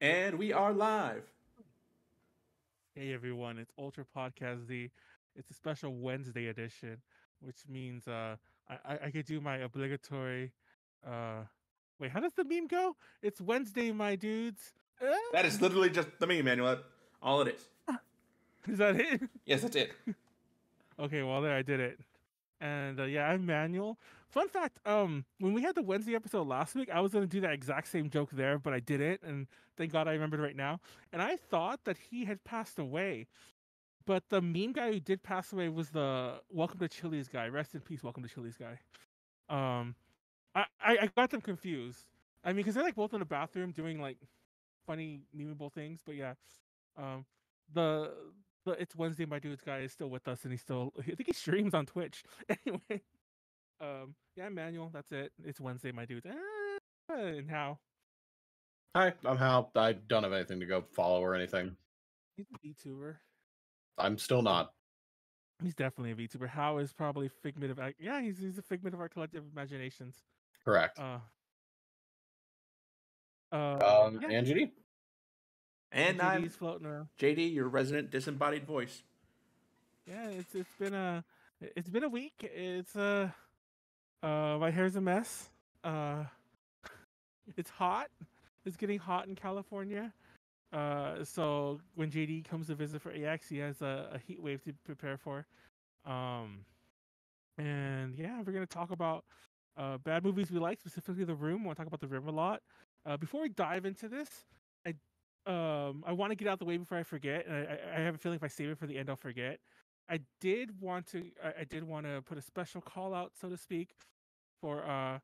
And we are live. Hey everyone, it's Ultra Podcast Z. It's a special Wednesday edition, which means I could do my obligatory uh wait, how does the meme go? It's Wednesday, my dudes. That is literally just the meme, Manuel. All it is. Is that it? Yes, that's it. Okay, well there I did it. And yeah, I'm Manuel. Fun fact, when we had the Wednesday episode last week, I was gonna do that exact same joke there, but I didn't, and thank God I remembered right now. And I thought that he had passed away. But the meme guy who did pass away was the Welcome to Chili's guy. Rest in peace, Welcome to Chili's guy. Um, I got them confused. I mean, because they're like both in the bathroom doing like funny memeable things. But yeah, um, the It's Wednesday, my dude's guy is still with us, and I think he streams on Twitch. Anyway, yeah, Manuel, that's it. It's Wednesday, my dudes. And how? Hi, I'm Hal. I don't have anything to go follow or anything. He's a VTuber. I'm still not. He's definitely a VTuber. How is probably figment of yeah, he's a figment of our collective imaginations. Correct. Yeah. And Judy? And I'm JD's floating around. JD, your resident disembodied voice. Yeah, it's been a week. It's my hair's a mess. It's hot. It's getting hot in California. So when JD comes to visit for AX, he has a heat wave to prepare for. And yeah, we're gonna talk about bad movies we like, specifically The Room. I want to talk about The Room a lot. Before we dive into this, I want to get out the way before I forget. And I have a feeling if I save it for the end, I'll forget. I did want to put a special call out, so to speak, for a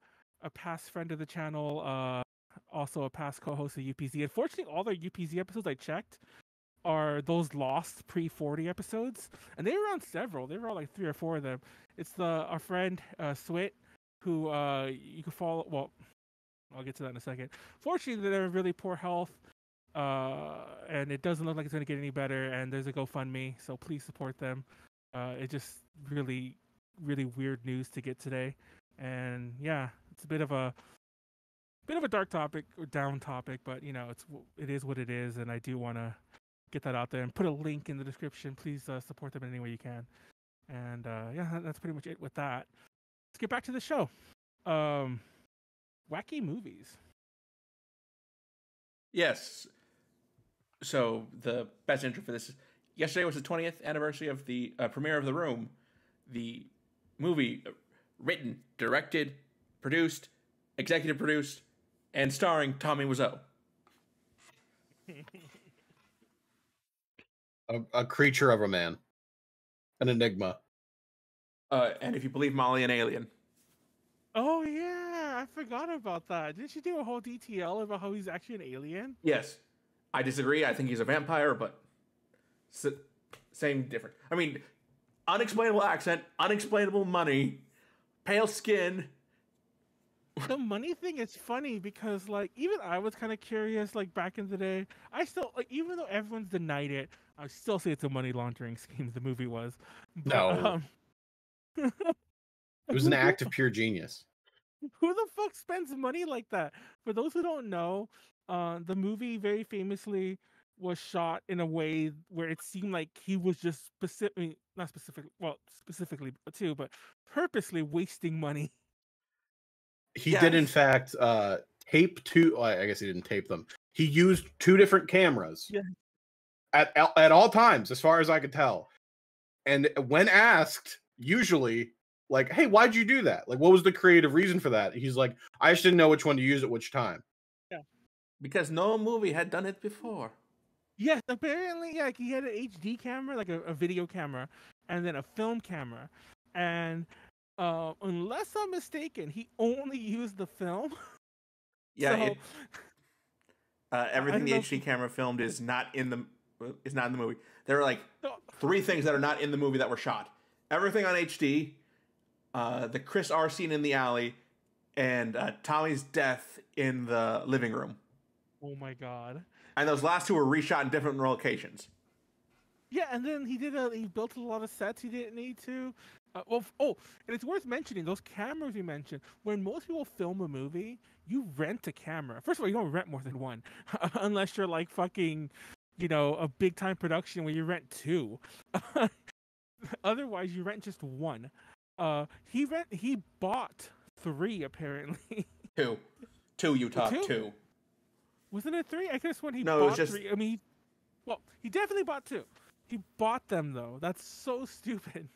past friend of the channel, also a past co-host of UPZ. Unfortunately, all their UPZ episodes I checked are those lost pre-40 episodes, and they were on several. They were on like 3 or 4 of them. It's our friend Swit, who you can follow. Well, I'll get to that in a second. Fortunately, they're in really poor health, and it doesn't look like it's going to get any better. And there's a GoFundMe, so please support them. It's just really, really weird news to get today, and yeah, it's a bit of a dark topic or down topic, but you know, it is what it is, and I do want to get that out there and put a link in the description. Please support them in any way you can. And yeah, that's pretty much it with that. Let's get back to the show. Wacky movies. Yes. So the best intro for this is yesterday was the 20th anniversary of the premiere of The Room, the movie written, directed, produced, executive produced, and starring Tommy Wiseau. A creature of a man. An enigma. And if you believe Molly, an alien. Oh yeah, I forgot about that. Didn't you do a whole DTL about how he's actually an alien? Yes. I disagree. I think he's a vampire, but same different. I mean, unexplainable accent, unexplainable money, pale skin. The money thing is funny because like even I was kind of curious like back in the day. I still like even though everyone's denied it, I still say it's a money laundering scheme. The movie was. But, No. It was an act of pure genius. Who the fuck spends money like that? For those who don't know, the movie very famously was shot in a way where it seemed like he was just specifically too, but purposely wasting money. He did, in fact, tape two. Well, I guess he didn't tape them. He used 2 different cameras at all times, as far as I could tell. And when asked, usually, like, hey, why'd you do that? Like, what was the creative reason for that? He's like, I just didn't know which one to use at which time. Yeah. Because no movie had done it before. Yes, apparently, yeah, he had an HD camera, like a video camera, and then a film camera. And unless I'm mistaken, he only used the film. Yeah, everything the HD camera filmed is not in the movie. There are like 3 things that are not in the movie that were shot. Everything on HD, the Chris R scene in the alley, and Tommy's death in the living room. Oh my god! And those last 2 were reshot in different locations. Yeah, and then he built a lot of sets he didn't need to. And it's worth mentioning those cameras you mentioned. When most people film a movie, you rent a camera. First of all, you don't rent more than one, unless you're like fucking, a big time production where you rent two. Otherwise, you rent just one. He bought three apparently. Two. Utah. Two. Wasn't it three? I could have sworn he No, bought it was just... three. I mean, he definitely bought two. He bought them though. That's so stupid.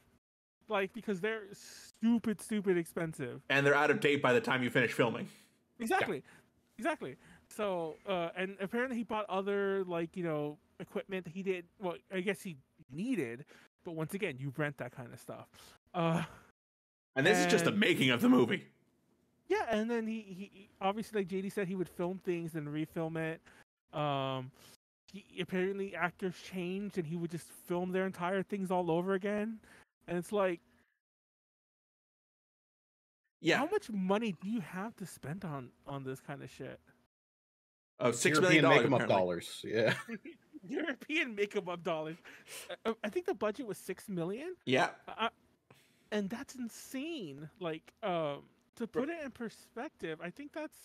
Like, because they're stupid expensive. And they're out of date by the time you finish filming. Exactly. So, and apparently he bought other, equipment that he did. Well, I guess he needed, but once again, you rent that kind of stuff. And this is just the making of the movie. Yeah, and then he obviously, like JD said, he would film things and refilm it. Apparently actors changed, and he would just film their entire things all over again. And it's like, yeah, how much money do you have to spend on this kind of shit? Oh, $6 million make 'em up dollars. Yeah. European make 'em up dollars. I think the budget was $6 million. Yeah. And that's insane. Like, to put it in perspective, I think that's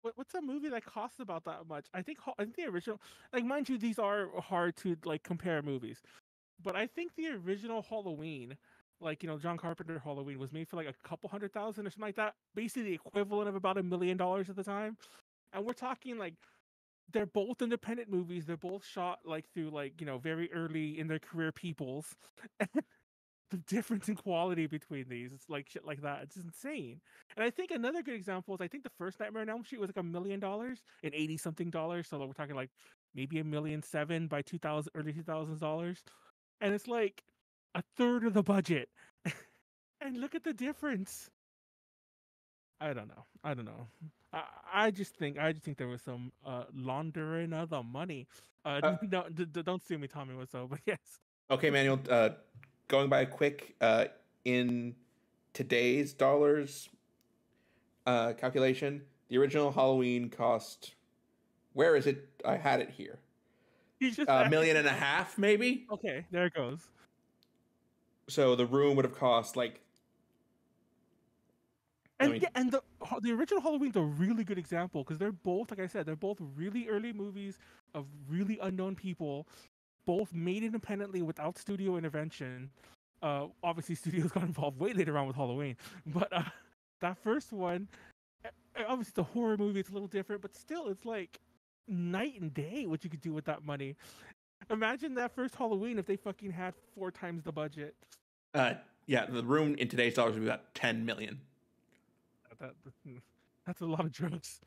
what's a movie that costs about that much? I think the original, like, mind you, these are hard to like compare movies, but I think the original Halloween, like, John Carpenter Halloween, was made for like a couple $100,000 or something like that, basically the equivalent of about $1 million at the time. And we're talking like, they're both independent movies. They're both shot like through like, very early in their career peoples. The difference in quality between these, it's like shit like that. It's insane. And I think another good example is, I think the first Nightmare on Elm Street was like $1 million and 80 something dollars. So we're talking like maybe $1.7 million by early 2000s. And it's like a third of the budget. And look at the difference. I don't know. I just think there was some laundering of the money. No, don't sue me, Tommy Wiseau, but yes. Okay, Manuel. Going by a quick in today's dollars calculation, the original Halloween cost. Where is it? I had it here. $1.5 million, maybe. Okay, there it goes. So the room would have cost like. And the original Halloween's a really good example, because they're both, like I said, they're both really early movies of really unknown people, both made independently without studio intervention. Obviously, studios got involved way later on with Halloween, but that first one, obviously the horror movie, it's a little different, but still, it's like night and day what you could do with that money. Imagine that first Halloween if they fucking had 4 times the budget. Yeah, the room in today's dollars would be about $10 million. That's a lot of drugs.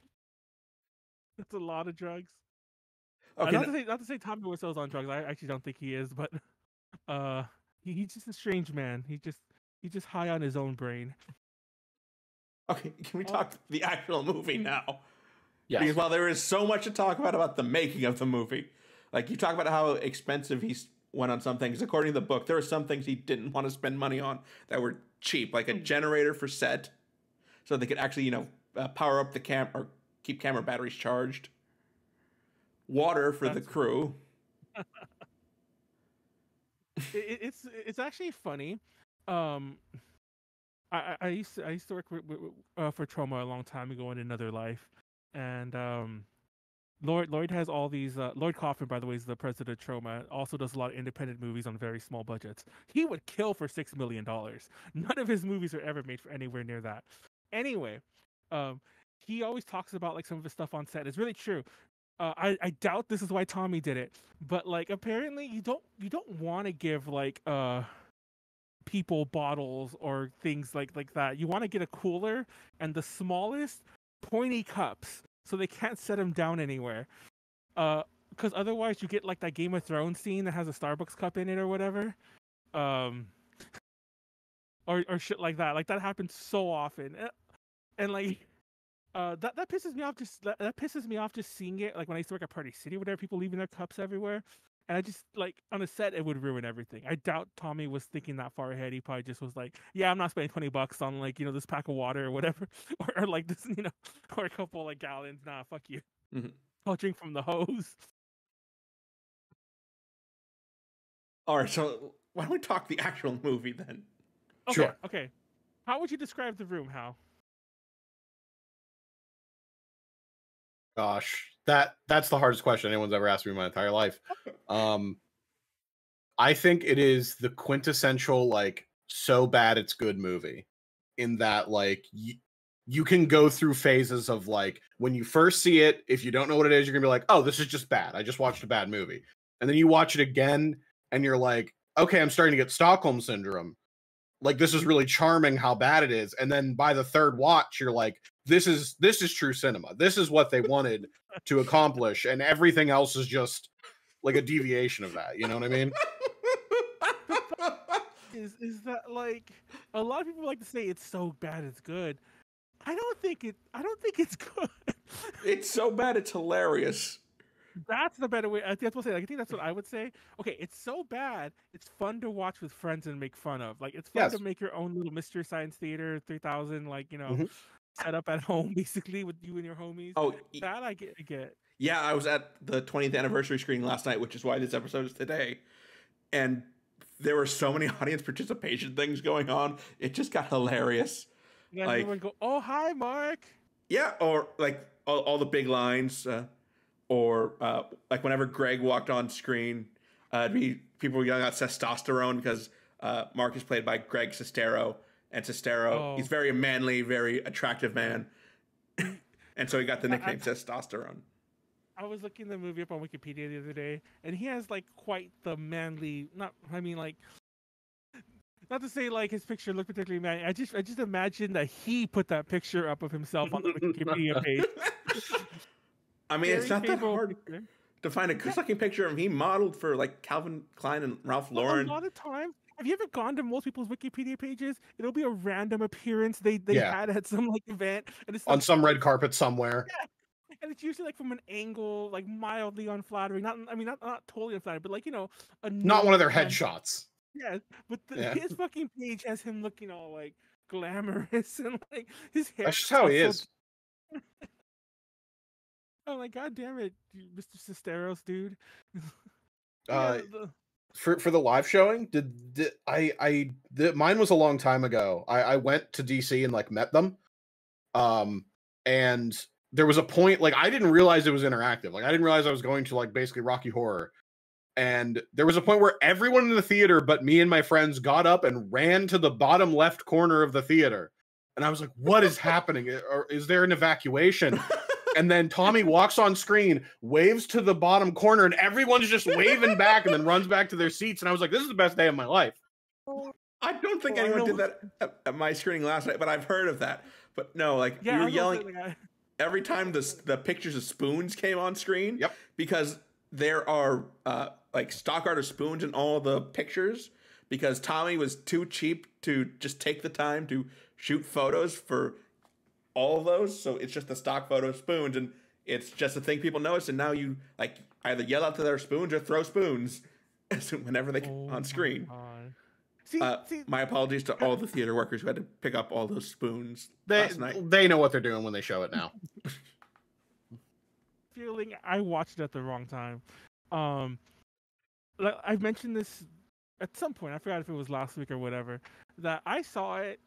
That's a lot of drugs. Okay, not to say Tommy Wiseau's on drugs. I actually don't think he is, but he's just a strange man. He's just high on his own brain. Okay, can we talk the actual movie now? Yeah. Because while there is so much to talk about the making of the movie, like you talk about how expensive he went on some things. According to the book, there were some things he didn't want to spend money on that were cheap, like a generator for set, so they could actually, power up the camera or keep camera batteries charged. Water for the crew. It's actually funny. I used to work for Trauma a long time ago in another life, and Lloyd has all these. Lloyd Kaufman, by the way, is the president of Trauma. Also does a lot of independent movies on very small budgets. He would kill for $6 million. None of his movies are ever made for anywhere near that. Anyway, he always talks about like some of his stuff on set. It's really true. I doubt this is why Tommy did it, but like apparently you don't want to give like people bottles or things like that. You want to get a cooler and the smallest pointy cups so they can't set them down anywhere. Because otherwise you get like that Game of Thrones scene that has a Starbucks cup in it or whatever. Or shit like that. Like that happens so often. And like that pisses me off. That pisses me off just seeing it. Like when I used to work at Party City, whatever, people leaving their cups everywhere, and I just like on a set it would ruin everything. I doubt Tommy was thinking that far ahead. He probably just was like, "Yeah, I'm not spending $20 on like this pack of water or whatever, or like this, or a couple like gallons. Nah, fuck you. Mm-hmm. I'll drink from the hose." All right, so why don't we talk the actual movie then? Okay, Sure. Okay. How would you describe The Room, Hal? Gosh, that's the hardest question anyone's ever asked me in my entire life. I think it is the quintessential like so bad it's good movie, in that like you can go through phases of like when you first see it, if you don't know what it is, you're gonna be like, oh, this is just bad. I just watched a bad movie, and then you watch it again, and you're like, okay, I'm starting to get Stockholm syndrome. Like this is really charming how bad it is, and then by the third watch, you're like, this is true cinema. This is what they wanted to accomplish, and everything else is just like a deviation of that. You know what I mean? Is that like a lot of people like to say it's so bad it's good. I don't think it's good. It's so bad it's hilarious. That's the better way. That's what I say. Like, I think that's what I would say. Okay, it's so bad. It's fun to watch with friends and make fun of. Like, it's fun Yes. to make your own little Mystery Science Theater 3000, like, Mhm. set up at home, basically, with you and your homies. Oh, That I get. yeah, I was at the 20th anniversary screening last night, which is why this episode is today. And there were so many audience participation things going on. It just got hilarious. And then Like- everyone go, "Oh, hi, Mark." Yeah, or like all the big lines, or like whenever Greg walked on screen, people were yelling out testosterone because Mark is played by Greg Sestero, and Sestero, he's very manly, very attractive man, and so he got the nickname testosterone. I was looking the movie up on Wikipedia the other day, and he has like quite the manly. Not to say like his picture looked particularly manly. I just imagine that he put that picture up of himself on the Wikipedia page. I mean, it's not that favorable hard picture. to find a good-looking picture of him. He modeled for like Calvin Klein and Ralph Lauren. A lot of times, have you ever gone to most people's Wikipedia pages? It'll be a random appearance they Yeah. had at some like event, and it's On like, some red carpet somewhere. and it's usually like from an angle, like mildly unflattering. Not totally unflattering, but like a Not one of their kind- headshots. Yeah, but Yeah. his fucking page has him looking all like glamorous and like his hair. That's just how he is. I'm like, God damn it, Mr. Sesteros, dude. For the live showing, mine was a long time ago. I went to DC and like met them. And there was a point like I didn't realize it was interactive. Like I didn't realize I was going to like basically Rocky Horror. And there was a point where everyone in the theater but me and my friends got up and ran to the bottom left corner of the theater. And I was like, what is happening? Or is there an evacuation? And then Tommy walks on screen, waves to the bottom corner, and everyone's just waving back and then runs back to their seats. And I was like, this is the best day of my life. I don't think anyone did that at my screening last night, but I've heard of that. But no, like you were yelling every time the pictures of spoons came on screen. Yep. Because there are like stock art of spoons in all the pictures, because Tommy was too cheap to just take the time to shoot photos for all of those, so it's just the stock photo of spoons, and it's just a thing people notice, and now you like either yell out to their spoons or throw spoons whenever they come on screen. My apologies to all the theater workers who had to pick up all those spoons last night. They know what they're doing when they show it now. Feeling I watched it at the wrong time. Like I mentioned this at some point. I forgot if it was last week or whatever. That I saw it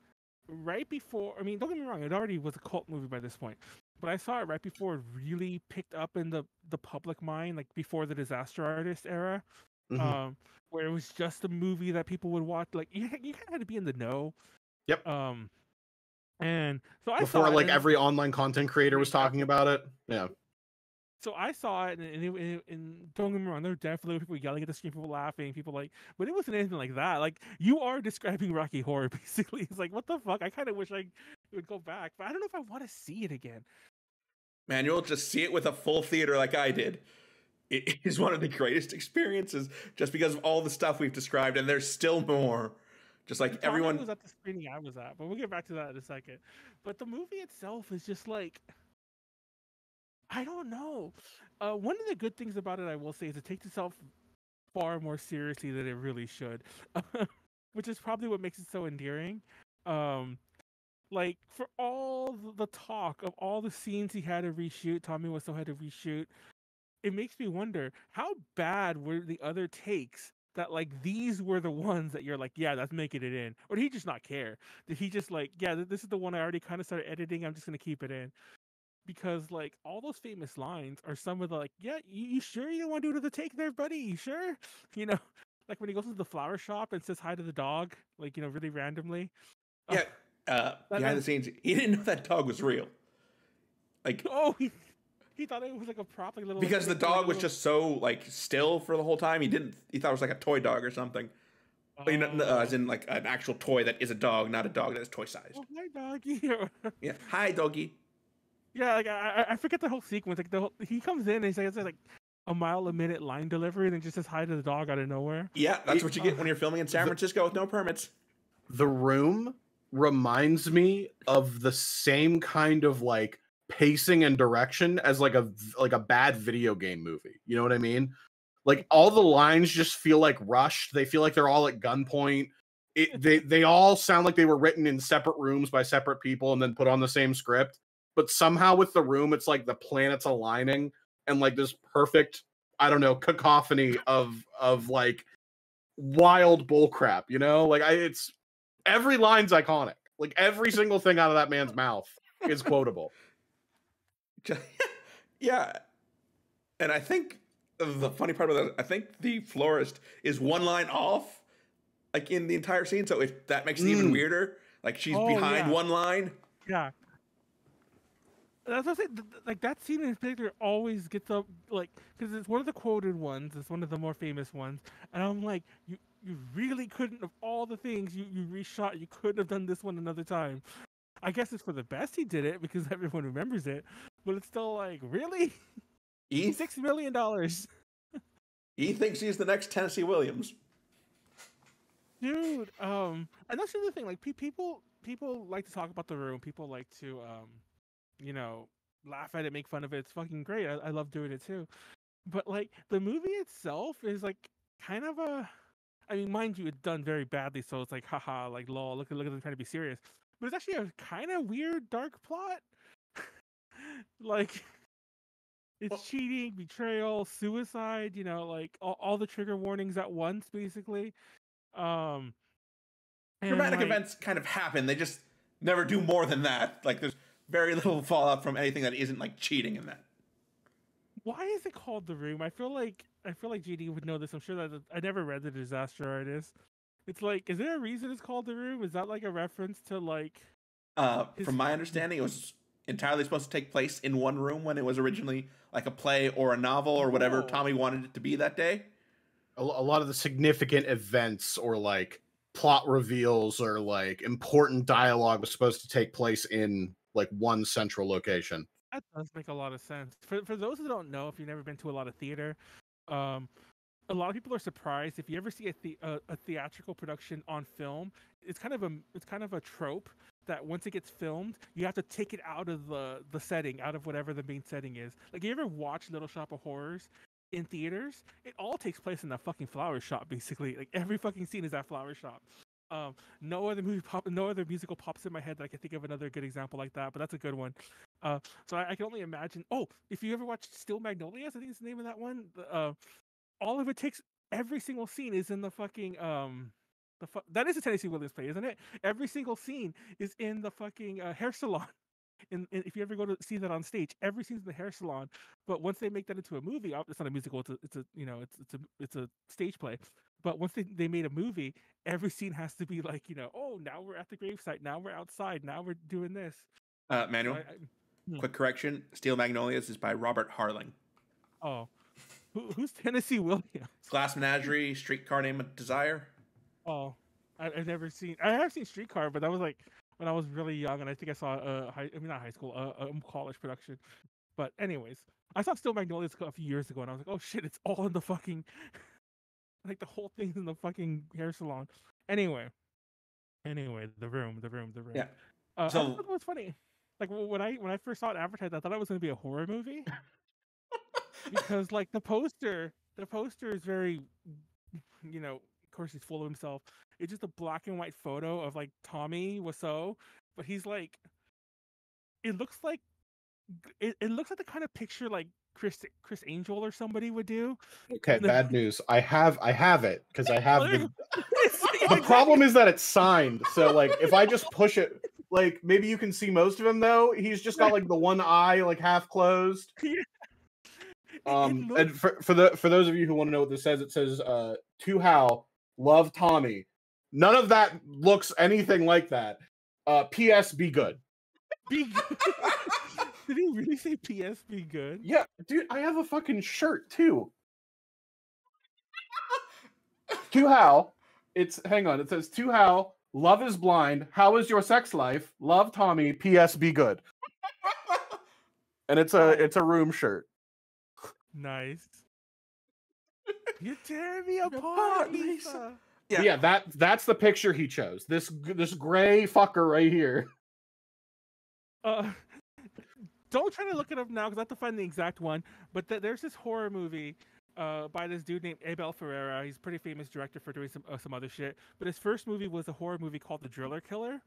right before. I mean, don't get me wrong. It already was a cult movie by this point, but I saw it right before it really picked up in the public mind, like before the Disaster Artist era, where it was just a movie that people would watch. Like you kind of had to be in the know. Yep. And so before like every online content creator was talking about it. Yeah. So I saw it, and don't get me wrong, there were definitely people yelling at the screen, people laughing, people like, but it wasn't anything like that. Like, you are describing Rocky Horror, basically. It's like, what the fuck? I kind of wish I would go back, but I don't know if I want to see it again. Manuel, just see it with a full theater like I did. It is one of the greatest experiences, just because of all the stuff we've described, and there's still more. Just like everyone was at the screening I was at, but we'll get back to that in a second. But the movie itself is just like, I don't know. One of the good things about it, I will say, is it takes itself far more seriously than it really should, which is probably what makes it so endearing. Like, for all the talk of all the scenes he had to reshoot, Tommy Wiseau had to reshoot, it makes me wonder, how bad were the other takes that like these were the ones that you're like, yeah, that's making it in, or did he just not care? Did he just like, yeah, this is the one I already kind of started editing, I'm just gonna keep it in? Because like all those famous lines are some of the like, yeah, you sure you don't want to do another take there, buddy? You sure? You know, like when he goes to the flower shop and says hi to the dog, like, you know, really randomly. Yeah, behind the scenes, he didn't know that dog was real. Like, oh, he thought it was like a prop, like a little. Because like, the dog was just so like still for the whole time. He thought it was like a toy dog or something. You know, as in like an actual toy that is a dog, not a dog that is toy sized. Oh, hi, doggy. Yeah, hi, doggy. Yeah, like I forget the whole sequence. Like he comes in and he's like a mile a minute line delivery, and then just says hi to the dog out of nowhere. Yeah, that's what you get when you're filming in San Francisco with no permits. The Room reminds me of the same kind of like pacing and direction as like a bad video game movie. You know what I mean? Like all the lines just feel like rushed. They feel like they're all at gunpoint. They all sound like they were written in separate rooms by separate people and then put on the same script. But somehow with The Room, it's like the planets aligning and like this perfect, I don't know, cacophony of like wild bullcrap, you know? Like it's every line's iconic. Like every single thing out of that man's mouth is quotable. Yeah. And I think the funny part about that, I think the florist is one line off, like in the entire scene. So that makes it even weirder. Like she's behind one line. Yeah. That's what I say. Like that scene in particular always gets up, like, because it's one of the quoted ones. It's one of the more famous ones, and I'm like, you really couldn't, of all the things you reshot, you couldn't have done this one another time. I guess it's for the best he did it because everyone remembers it, but it's still like, really? $6 million. He thinks he's the next Tennessee Williams. Dude, and that's the other thing. Like people like to talk about The Room. People like to you know, laugh at it, make fun of it. It's fucking great. I love doing it too. But like the movie itself is like kind of a, I mean, mind you, it's done very badly, so it's like, haha, like lol, look at them trying to be serious. But it's actually a kind of weird, dark plot. Like it's cheating, betrayal, suicide, you know, like all the trigger warnings at once, basically. Dramatic events kind of happen. They just never do more than that. Like there's very little fallout from anything that isn't like cheating in that. Why is it called The Room? I feel like JD would know this. I'm sure that I never read The Disaster Artist. It's like, is there a reason it's called The Room? Is that like a reference to like? From my understanding, it was entirely supposed to take place in one room when it was originally like a play or a novel or whatever Tommy wanted it to be that day. A lot of the significant events or like plot reveals or like important dialogue was supposed to take place in like one central location. That does make a lot of sense. For those who don't know, if you've never been to a lot of theater, a lot of people are surprised if you ever see a theatrical production on film. It's kind of a trope that once it gets filmed, you have to take it out of the setting, out of whatever the main setting is. Like, you ever watch Little Shop of Horrors in theaters? It all takes place in that fucking flower shop, basically. Like every fucking scene is that flower shop. No other musical pops in my head that I can think of another good example like that, but that's a good one. So I can only imagine. Oh, if you ever watched Still Magnolias, I think it's the name of that one. All of it takes, every single scene is in the fucking that is a Tennessee Williams play, isn't it? Every single scene is in the fucking hair salon. And if you ever go to see that on stage, every scene's in the hair salon. But once they make that into a movie, it's not a musical. It's a stage play. But once they made a movie, every scene has to be like, you know, oh, now we're at the gravesite, now we're outside, now we're doing this. Manuel, quick correction: Steel Magnolias is by Robert Harling. Oh, who's Tennessee Williams? Glass Menagerie, Streetcar Named Desire. Oh, I've never seen. I have seen Streetcar, but that was like when I was really young, and I think I saw not high school, a college production. But anyways, I saw Still Magnolias a few years ago, and I was like, oh shit, it's all in the fucking, like the whole thing's in the fucking hair salon. Anyway, the room. Yeah. I thought it was funny. Like when I first saw it advertised, I thought it was going to be a horror movie because like the poster is very, you know, of course he's full of himself. It's just a black and white photo of like Tommy Wiseau, but he's like, it looks like the kind of picture like Chris Angel or somebody would do. Okay, bad news. I have it because I have the. Yeah, The problem is that it's signed. So like, if I just push it, like maybe you can see most of him though. He's just got like the one eye like half closed. And for those of you who want to know what this says, it says to Hal, love Tommy. None of that looks anything like that. P.S. Be good. Be good. Did he really say P.S. Be good? Yeah, dude, I have a fucking shirt too. To Hal, hang on. It says to Hal, love is blind. How is your sex life? Love Tommy. P.S. Be good. And it's a room shirt. Nice. You're tearing me apart, Lisa. Yeah, that's the picture he chose. This gray fucker right here. Don't try to look it up now because I have to find the exact one. But there's this horror movie by this dude named Abel Ferreira. He's a pretty famous director for doing some other shit. But his first movie was a horror movie called The Driller Killer.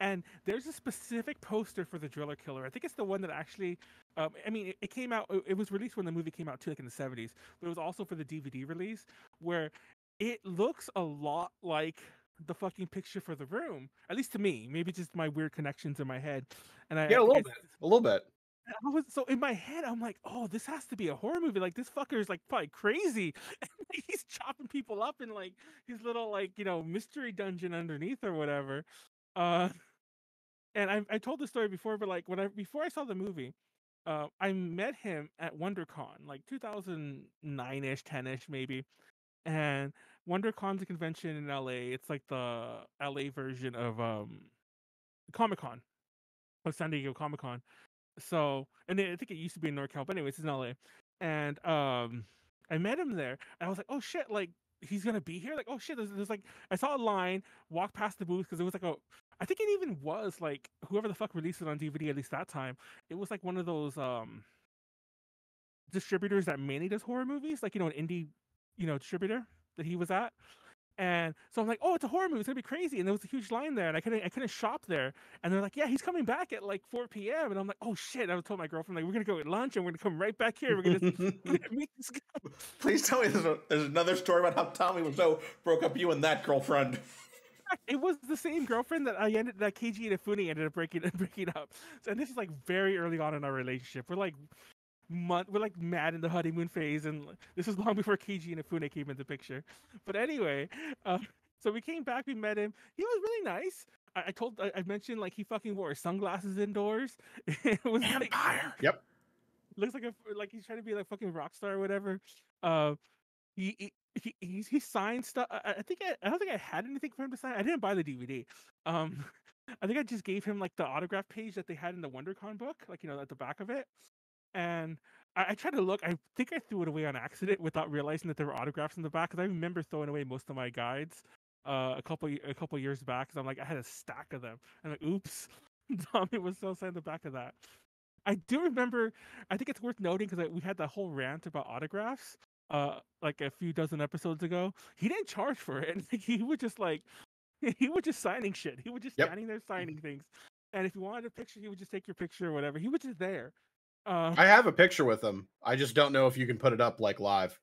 And there's a specific poster for The Driller Killer. I think it's the one that actually, I mean, it came out, it was released when the movie came out too, like in the 70s. But it was also for the DVD release, where it looks a lot like the fucking picture for The Room. At least to me. Maybe just my weird connections in my head. And a little bit. So in my head, I'm like, oh, this has to be a horror movie. Like, this fucker is like probably crazy. And like, he's chopping people up in like his little like, mystery dungeon underneath or whatever. And I told this story before, but like before I saw the movie, I met him at WonderCon, like 2009-ish, 10-ish maybe. And WonderCon's a convention in LA. It's like the LA version of Comic-Con, of San Diego Comic-Con. So, and I think it used to be in NorCal, but anyways, it's in LA. And I met him there, and I was like, oh shit, like he's gonna be here. Like, oh shit, there's like, I saw a line, walk past the booth because it was like I think it even was like whoever the fuck released it on DVD at least that time. It was like one of those distributors that mainly does horror movies, like an indie, distributor that he was at. And so I'm like, oh, it's a horror movie. It's gonna be crazy. And there was a huge line there, and I couldn't shop there. And they're like, yeah, he's coming back at like 4 p.m. And I'm like, oh shit. I told my girlfriend, like, we're gonna go get lunch, and we're gonna come right back here. We're gonna meet this guy. Please tell me there's another story about how Tommy Wiseau broke up you and that girlfriend. It was the same girlfriend that Keiji Inafune ended up breaking up. And this is like very early on in our relationship. We're like mad in the honeymoon phase, and this was long before Keiji Inafune came into the picture. But anyway, so we came back, we met him. He was really nice. I mentioned like he fucking wore sunglasses indoors. It was Vampire. Like, yep. Looks like he's trying to be like fucking rock star or whatever. He signed stuff. I don't think I had anything for him to sign. I didn't buy the DVD. I think I just gave him like the autograph page that they had in the WonderCon book, like at the back of it. And I tried to look. I think I threw it away on accident without realizing that there were autographs in the back. Because I remember throwing away most of my guides a couple years back. Because I'm like, I had a stack of them. And like, oops, Tommy was so signed the back of that. I do remember. I think it's worth noting because we had that whole rant about autographs. Like a few dozen episodes ago. He didn't charge for it. He was just signing shit. He was just standing there signing things. And if you wanted a picture, he would just take your picture or whatever. He was just there. I have a picture with him. I just don't know if you can put it up like live.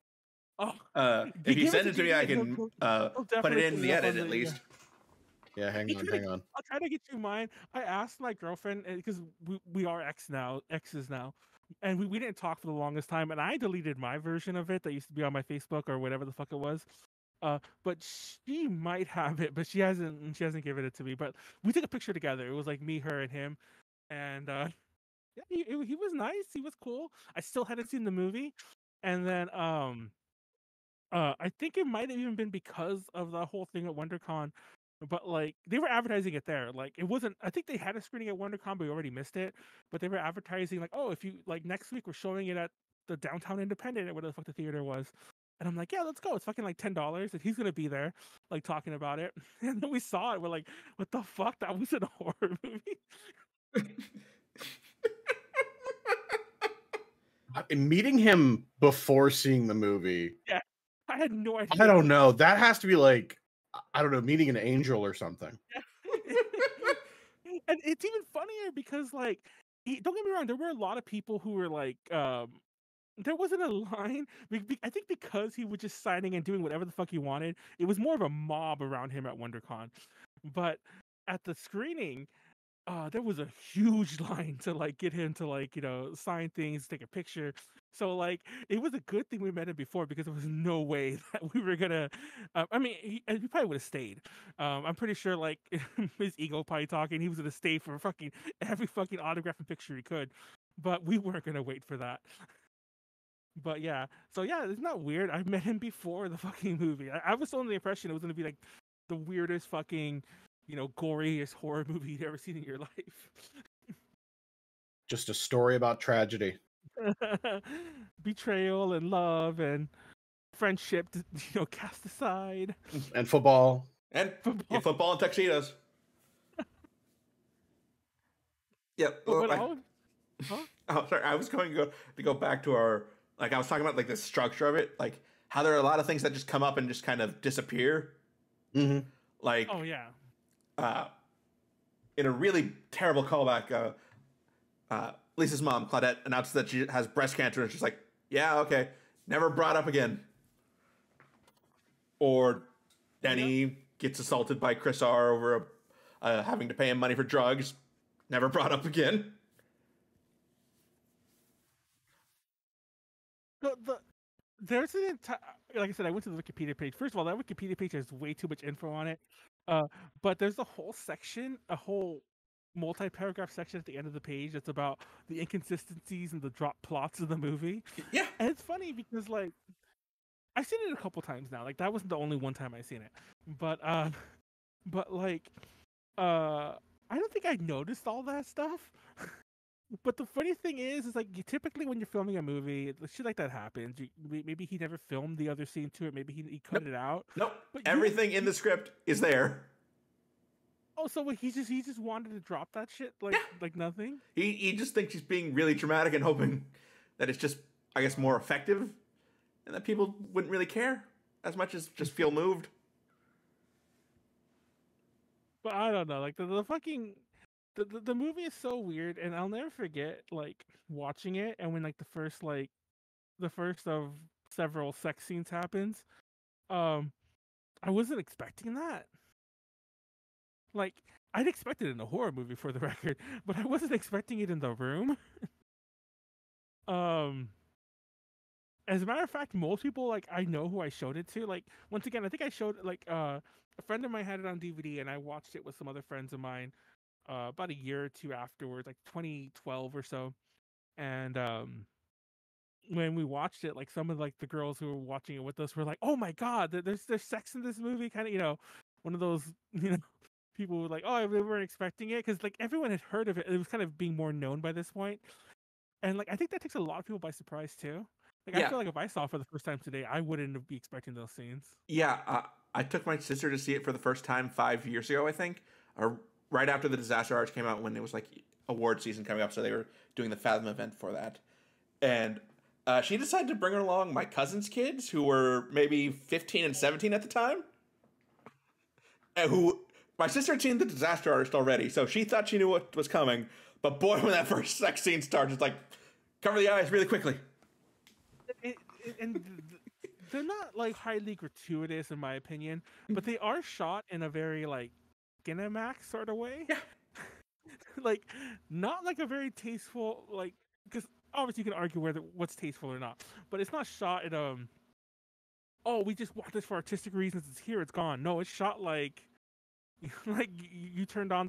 If you send it to me, I can put it in the edit at least. Yeah, hang on. I'll try to get you mine. I asked my girlfriend because we are exes now, and we didn't talk for the longest time. And I deleted my version of it that used to be on my Facebook or whatever the fuck it was. But she might have it, but she hasn't given it to me. But we took a picture together. It was like me, her, and him, and yeah, he was nice. He was cool. I still hadn't seen the movie, and then I think it might have even been because of the whole thing at WonderCon. But like they were advertising it there. Like it wasn't. I think they had a screening at WonderCon, but we already missed it. But they were advertising like, oh, if you like next week we're showing it at the Downtown Independent or whatever the fuck the theater was. And I'm like, yeah, let's go. It's fucking like $10, and he's gonna be there, like talking about it. And then we saw it. We're like, what the fuck? That was a horror movie. Meeting him before seeing the movie. Yeah, I had no idea. I don't know. That has to be like, I don't know, meeting an angel or something. And it's even funnier because, like, don't get me wrong, there were a lot of people who were like there wasn't a line. I think because he was just signing and doing whatever the fuck he wanted, it was more of a mob around him at WonderCon. But at the screening, there was a huge line to like get him to like sign things, take a picture. So like it was a good thing we met him before because there was no way that we were gonna. I mean, he probably would have stayed. I'm pretty sure like his ego probably talking. He was gonna stay for fucking every fucking autograph and picture he could, but we weren't gonna wait for that. But yeah, so yeah, it's not weird. I met him before the fucking movie. I was under the impression it was gonna be like the weirdest fucking, goriest horror movie you'd ever seen in your life. Just a story about tragedy. Betrayal and love and friendship, cast aside. And football. And football and tuxedos. Yep. Huh? Oh, sorry. I was going to go back to our, like, I was talking about like the structure of it, like how there are a lot of things that just come up and just kind of disappear. Mm-hmm. Like, oh yeah. In a really terrible callback, Lisa's mom, Claudette, announced that she has breast cancer, and she's like, "Yeah, okay, never brought up again." Or Denny gets assaulted by Chris R over having to pay him money for drugs, never brought up again. There's an entire, like I said, I went to the Wikipedia page. First of all, that Wikipedia page has way too much info on it. But there's a whole section, a whole multi-paragraph section at the end of the page that's about the inconsistencies and the drop plots of the movie. Yeah. And it's funny because like I've seen it a couple times now. Like that wasn't the only one time I've seen it. But like I don't think I noticed all that stuff. But the funny thing is like typically when you're filming a movie, shit like that happens. Maybe he never filmed the other scene to it. Maybe he cut it out. Nope. Everything in the script is there. Oh, so he just wanted to drop that shit like nothing. He just thinks he's being really dramatic and hoping that it's just, I guess, more effective, and that people wouldn't really care as much as just feel moved. But I don't know, like the fucking. The movie is so weird, and I'll never forget like watching it, and when like the first of several sex scenes happens, I wasn't expecting that. Like I'd expect it in a horror movie for the record, but I wasn't expecting it in The Room. As a matter of fact, most people like I know who I showed it to. Like once again, I think I showed like a friend of mine had it on DVD, and I watched it with some other friends of mine. About a year or two afterwards, like 2012 or so, and when we watched it, like some of like the girls who were watching it with us were like, "Oh my god, there's sex in this movie," kind of one of those people were like, "Oh, we weren't expecting it," because like everyone had heard of it. It was kind of being more known by this point, and like I think that takes a lot of people by surprise too. Like I feel like if I saw it for the first time today, I wouldn't be expecting those scenes. Yeah, I took my sister to see it for the first time 5 years ago, I think, or right after the Disaster Artist came out, when it was like award season coming up, so they were doing the Fathom event for that. And she decided to bring along my cousin's kids, who were maybe 15 and 17 at the time. And who, my sister had seen the Disaster Artist already, so she thought she knew what was coming. But boy, when that first sex scene starts, it's like, cover the eyes really quickly. And they're not like highly gratuitous in my opinion, but they are shot in a very like Cinemax sort of way. Yeah. Like not like a very tasteful, like, because obviously you can argue what's tasteful or not, but it's not shot in oh, we just want this for artistic reasons, it's here, it's gone. No, it's shot like like you turned on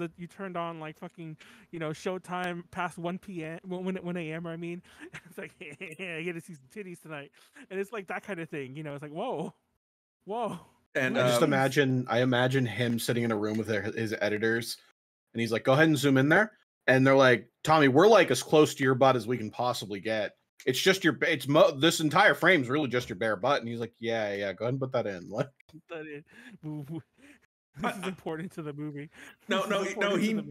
like fucking Showtime past 1 p.m. 1 a.m. I mean, it's like I get to see some titties tonight, and it's like that kind of thing. It's like whoa. And I imagine him sitting in a room with his editors, and he's like, "Go ahead and zoom in there," and they're like, "Tommy, we're like as close to your butt as we can possibly get. It's just this entire frame's really just your bare butt." And he's like, "Yeah, go ahead and put that in." Like, put that in. This is important to the movie. No.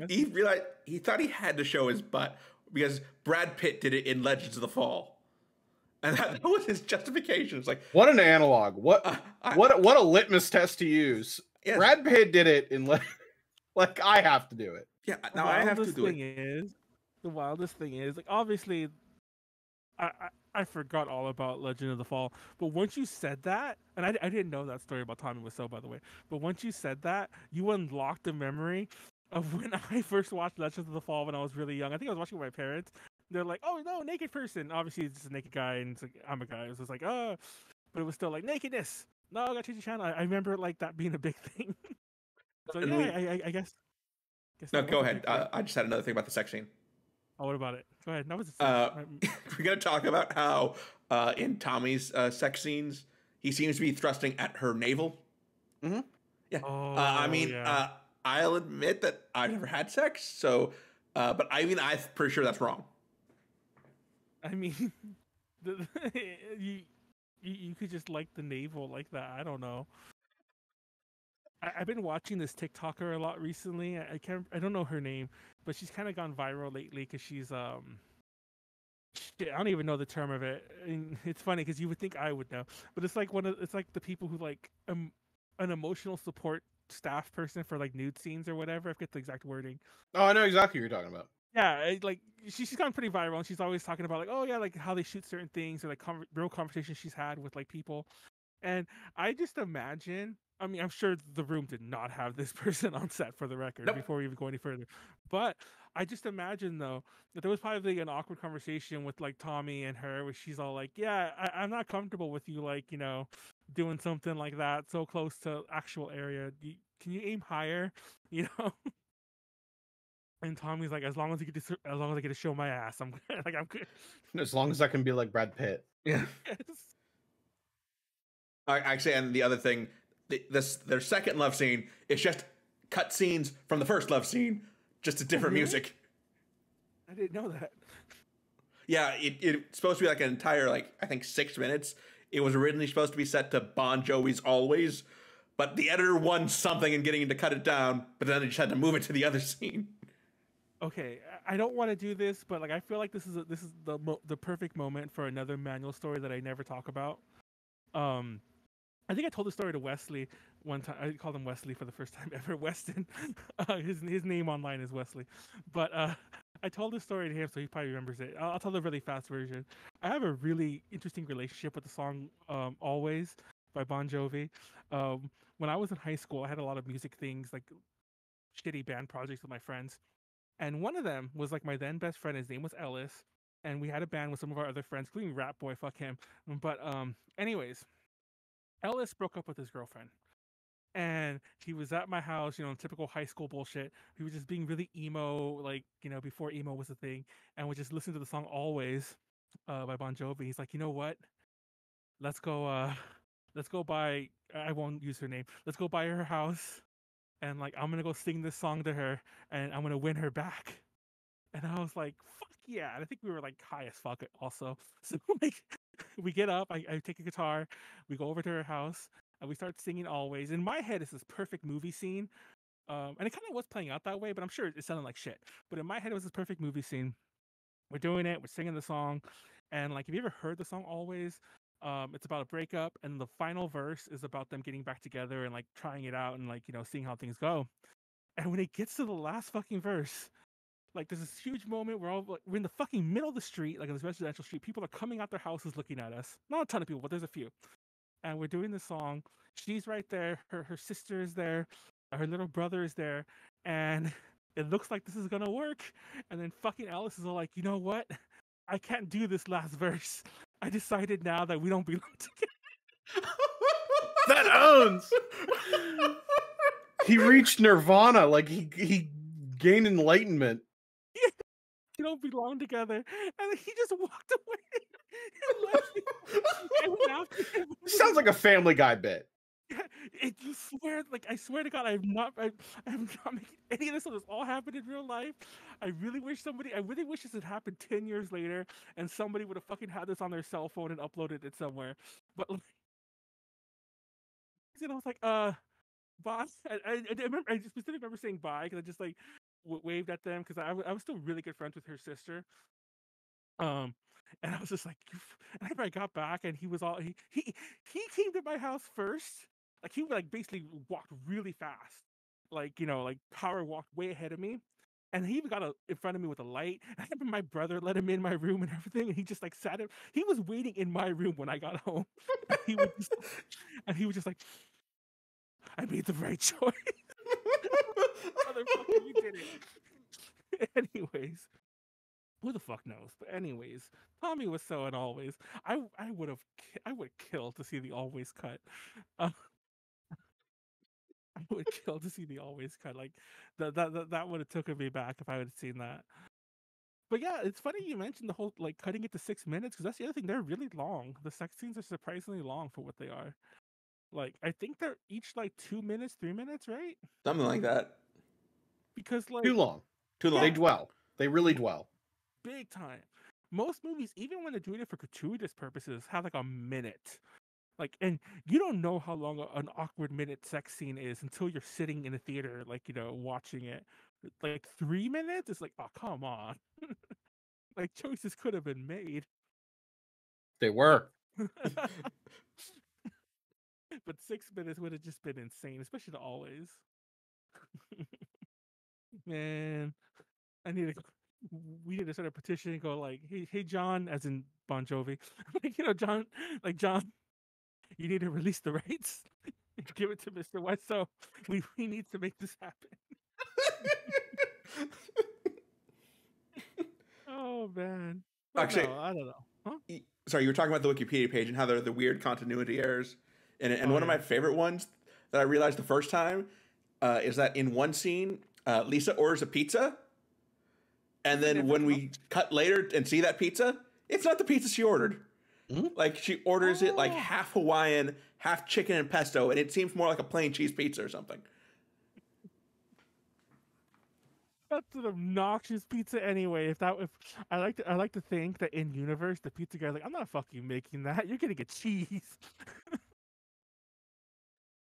He realized he thought he had to show his butt because Brad Pitt did it in Legends of the Fall, and that was his justification. It's like, what an analog! What a litmus test to use. Yes. Brad Pitt did it in like I have to do it. Yeah, now I have to do it. The wildest thing is like obviously I forgot all about Legend of the Fall. But once you said that, and I didn't know that story about Tommy Wiseau, by the way. But once you said that, you unlocked the memory of when I first watched Legend of the Fall when I was really young. I think I was watching with my parents. They're like, "Oh no, naked person." Obviously, it's just a naked guy, and it's like I'm a guy. It was just like, "Oh," but it was still like nakedness. No, I got to change the channel. I remember like that being a big thing. So And yeah, we I guess no, that go was a ahead. big thing. I just had another thing about the sex scene. Oh, what about it? Go ahead. That was Uh, we're gonna talk about how in Tommy's sex scenes he seems to be thrusting at her navel. Mm-hmm. Yeah. I Oh mean, yeah. I'll admit that I've never had sex, so but I mean, I'm pretty sure that's wrong. I mean, the, you, you could just like the navel like that. I don't know. I've been watching this TikToker a lot recently. I don't know her name, but she's kind of gone viral lately because she's shit, I don't even know the term of it. And it's funny because you would think I would know, but it's like the people who like an emotional support staff person for like nude scenes or whatever. I forget the exact wording. Oh, I know exactly what you're talking about. Yeah, like she's gone pretty viral, and she's always talking about like, oh yeah, like how they shoot certain things or like real conversations she's had with like people. And I just imagine, I mean, I'm sure the room did not have this person on set for the record Nope. before we even go any further. But I just imagine though that there was probably an awkward conversation with like Tommy and her where she's all like, yeah, I'm not comfortable with you, like, you know, doing something like that so close to actual area. Can you aim higher? You know? And Tommy's like, as long as I get to show my ass, I'm good. Like I'm good. As long as I can be like Brad Pitt. Yeah. Yes. Actually, and the other thing, their second love scene is just cut scenes from the first love scene, just to different really? music. I didn't know that. Yeah, it's supposed to be like an entire, like, I think 6 minutes. It was originally supposed to be set to Bon Jovi's Always, but the editor won something in getting him to cut it down, but then they just had to move it to the other scene. Okay, I don't want to do this, but like I feel like this is the perfect moment for another Manuel story that I never talk about. Um, I think I told the story to Wesley one time. I called him Wesley for the first time ever. Weston, his name online is Wesley, but I told the story to him, so he probably remembers it. I'll tell the really fast version. I have a really interesting relationship with the song "Always" by Bon Jovi. When I was in high school, I had a lot of music things like shitty band projects with my friends. And one of them was like my then best friend. His name was Ellis, and we had a band with some of our other friends, including Rat Boy. Fuck him. But anyways, Ellis broke up with his girlfriend, and he was at my house. You know, typical high school bullshit. He was just being really emo, like you know, before emo was a thing, and we just listened to the song "Always" by Bon Jovi. He's like, you know what? Let's go. Let's go by. I won't use her name. Let's go by her house, and like I'm gonna go sing this song to her, and I'm gonna win her back. And I was like, fuck yeah. And I think we were like high as fuck also. So like we get up, I take a guitar, we go over to her house, and we start singing Always. In my head, it's this perfect movie scene. And it kind of was playing out that way, but I'm sure it sounded like shit. But in my head, it was this perfect movie scene. We're doing it, we're singing the song. And like, have you ever heard the song Always? It's about a breakup, and the final verse is about them getting back together and like trying it out and like, you know, seeing how things go. And when it gets to the last fucking verse, like there's this huge moment where we're in the fucking middle of the street, like in this residential street. People are coming out their houses looking at us. Not a ton of people, but there's a few. And we're doing this song. She's right there. Her sister is there. Her little brother is there. And it looks like this is gonna work. And then fucking Alice is all like, you know what? I can't do this last verse. I decided now that we don't belong together. That owns. He reached nirvana, like he gained enlightenment. We don't belong together. And he just walked away and left me. And went after him. Sounds like a Family Guy bit. You swear, like I swear to God, I am not making any of this. So this all happened in real life. I really wish this had happened 10 years later, and somebody would have fucking had this on their cell phone and uploaded it somewhere. But like, I was like, bye. I remember, I specifically remember saying bye because I just like waved at them because I was still really good friends with her sister. And I was just like, and I got back, and he was all he came to my house first. Like he like basically walked really fast, like you know, like power walked way ahead of me, And he even got in front of me with a light. I remember my brother let him in my room and everything, and he just like sat him. He was waiting in my room when I got home. And he would just, and he was just like, "I made the right choice, motherfucker. You did it." Anyways, who the fuck knows? But anyways, Tommy Wiseau and Always. I would have killed to see the Always cut. Uh, I would kill to see the Always cut. Like that would have taken me back if I would have seen that. But yeah, it's funny you mentioned the whole like cutting it to 6 minutes because that's the other thing. They're really long. The sex scenes are surprisingly long for what they are. Like I think they're each like 2 minutes, 3 minutes, right? Something like that. Because like Too long. Too long. They dwell. They really dwell. Big time. Most movies, even when they're doing it for gratuitous purposes, have like a minute. Like, and you don't know how long an awkward minute sex scene is until you're sitting in a theater, like, watching it. Like 3 minutes? It's like, oh, come on. Like, choices could have been made. They were. But 6 minutes would have just been insane, especially the Always. Man, we need to start a petition and go like, hey, John, as in Bon Jovi, like, John, you need to release the rights and give it to Mr. Wiseau. We need to make this happen. Oh man. But Actually, no, I don't know. Huh? Sorry, you were talking about the Wikipedia page and how there are the weird continuity errors. And one of my favorite ones that I realized the first time is that in one scene, Lisa orders a pizza. And then when we cut later and see that pizza, it's not the pizza she ordered. Mm-hmm. Like she orders it like half Hawaiian, half chicken and pesto, and it seems more like a plain cheese pizza or something. That's an obnoxious pizza anyway. If I like to think that in universe the pizza guy's like, I'm not fucking making that. You're getting a cheese.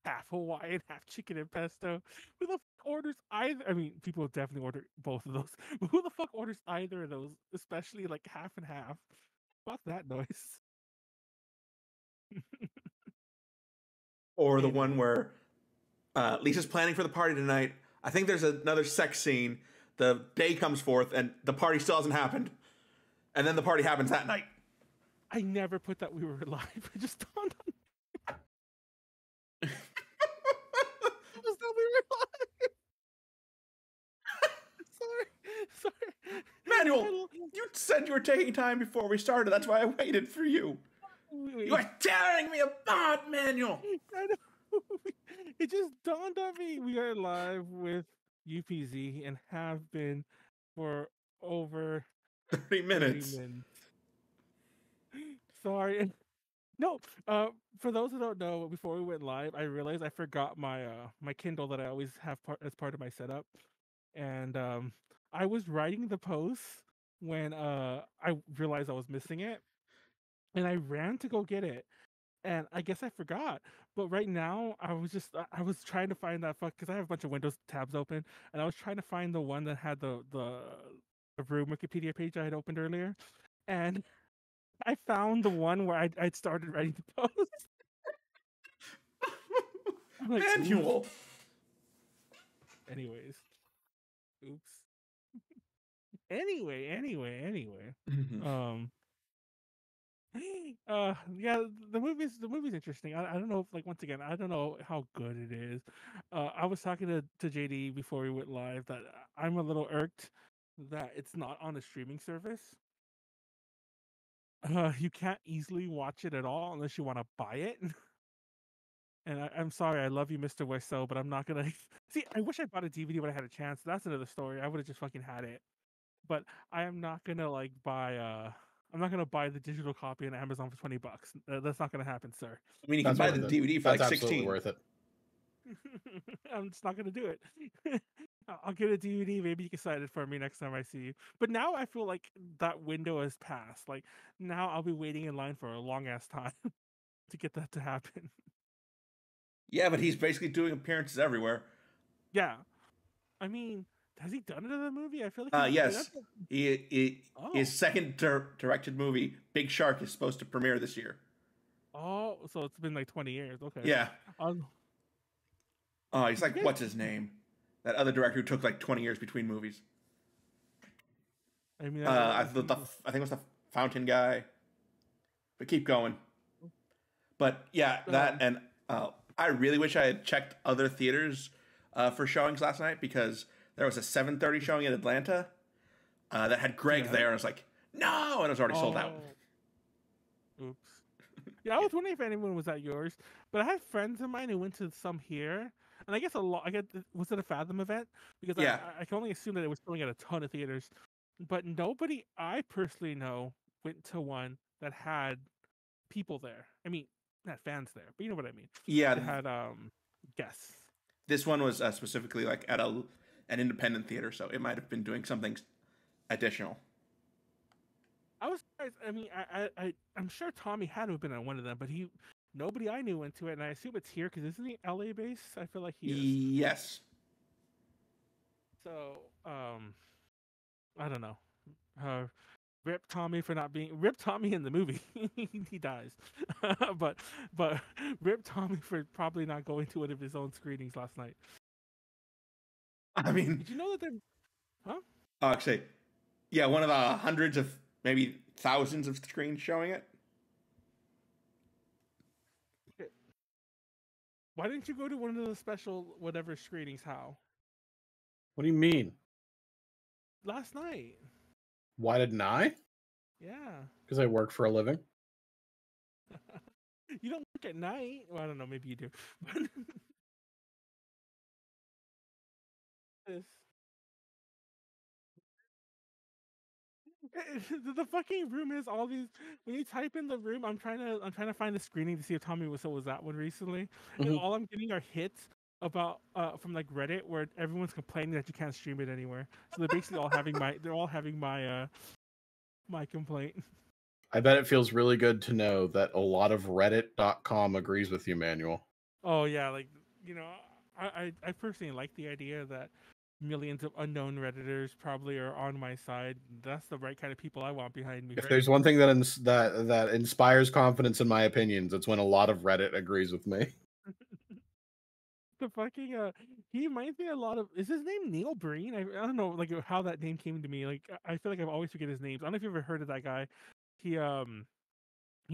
Half Hawaiian, half chicken and pesto. Who the fuck orders either? I mean, people definitely order both of those. But who the fuck orders either of those? Especially like half and half. Fuck that noise. Or the one where Lisa's planning for the party tonight. I think there's another sex scene. The day comes forth and the party still hasn't happened. And then the party happens that night. I never put that we were live. It just dawned on me. Just that we were live. Sorry. Manuel, you said you were taking time before we started. That's why I waited for you. Wait. You are tearing me apart, Manuel. I know. It just dawned on me. We are live with UPZ and have been for over 30 minutes. Sorry. No, for those who don't know, before we went live, I realized I forgot my my Kindle that I always have as part of my setup, and I was writing the post when I realized I was missing it, and I ran to go get it, and I guess I forgot. But right now, I was trying to find that fuck because I have a bunch of Windows tabs open, and I was trying to find the one that had the room Wikipedia page I had opened earlier, and I found the one where I'd started writing the post. I'm like, Manuel. oops. Anyways. Oops. Anyway. Mm-hmm. Yeah, the movie's interesting. I don't know if, like, once again, I don't know how good it is. I was talking to JD before we went live that I'm a little irked that it's not on a streaming service. You can't easily watch it at all unless you want to buy it. And I'm sorry, I love you, Mr. Wiseau, but I'm not gonna see. I wish I bought a DVD when I had a chance. That's another story. I would have just fucking had it. But I am not gonna like buy. I'm not gonna buy the digital copy on Amazon for $20. That's not gonna happen, sir. I mean, you can buy the DVD for like 16. Absolutely worth it. I'm just not gonna do it. I'll get a DVD. Maybe you can sign it for me next time I see you. But now I feel like that window has passed. Like now I'll be waiting in line for a long ass time to get that to happen. Yeah, but he's basically doing appearances everywhere. Yeah, I mean, has he done another movie? I feel like yes, his second directed movie, Big Shark, is supposed to premiere this year. Oh, so it's been like 20 years. Okay. Yeah. Oh, he's like, what's his name? That other director who took like 20 years between movies. I mean, I think it was the fountain guy. But keep going. But yeah, that and I really wish I had checked other theaters for showings last night, because there was a 7:30 showing in Atlanta that had Greg there, and I was like, no, and it was already sold out. Oops. Yeah, I was wondering if anyone was at yours, but I had friends of mine who went to some here, and I guess a lot. Was it a Fathom event? Because I can only assume that it was showing at a ton of theaters, but nobody I personally know went to one that had people there. I mean, not fans there, but you know what I mean. Yeah, it had guests. This one was specifically like at an independent theater, so it might have been doing something additional. I was surprised. I mean, I'm sure Tommy had to have been on one of them, but nobody I knew went to it, and I assume it's here because isn't he LA based? I feel like he is. Yes. So, I don't know. Rip Tommy for not being Rip Tommy in the movie. He dies, but Rip Tommy for probably not going to one of his own screenings last night. I mean, did you know that they're? Huh? Oh, actually, yeah, one of the hundreds of maybe thousands of screens showing it. Why didn't you go to one of the special whatever screenings? How? What do you mean? Last night. Why didn't I? Yeah. Because I work for a living. You don't work at night. Well, I don't know. Maybe you do. The fucking room is all these. When you type in the room, I'm trying to find the screening to see if Tommy Wiseau was that one recently, and all I'm getting are hits about from like Reddit where everyone's complaining that you can't stream it anywhere. So they're basically all having my my complaint. I bet it feels really good to know that a lot of Reddit.com agrees with you, Manuel. Oh yeah, like I personally like the idea that millions of unknown Redditors probably are on my side. That's the right kind of people I want behind me. If there's one thing that inspires confidence in my opinions, it's when a lot of Reddit agrees with me. The fucking he reminds me a lot of, is his name Neil Breen? I don't know like how that name came to me. Like I feel like I've always forget his names. I don't know if you've ever heard of that guy. He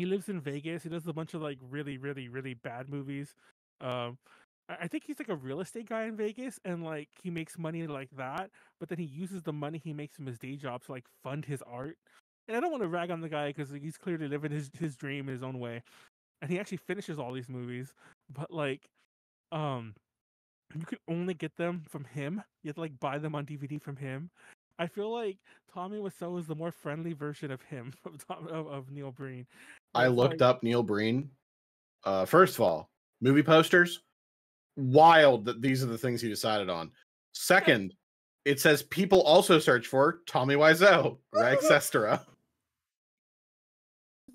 lives in Vegas. He does a bunch of like really bad movies. I think he's like a real estate guy in Vegas, and like he makes money like that, but then he uses the money he makes from his day job to like fund his art. And I don't want to rag on the guy because he's clearly living his dream in his own way, and he actually finishes all these movies. But like, you can only get them from him. You have to like buy them on DVD from him. I feel like Tommy Wiseau is the more friendly version of him, of Neil Breen. I looked up Neil Breen. First of all, movie posters. Wild that these are the things he decided on. Second, it says people also search for Tommy Wiseau, Rag Sestera.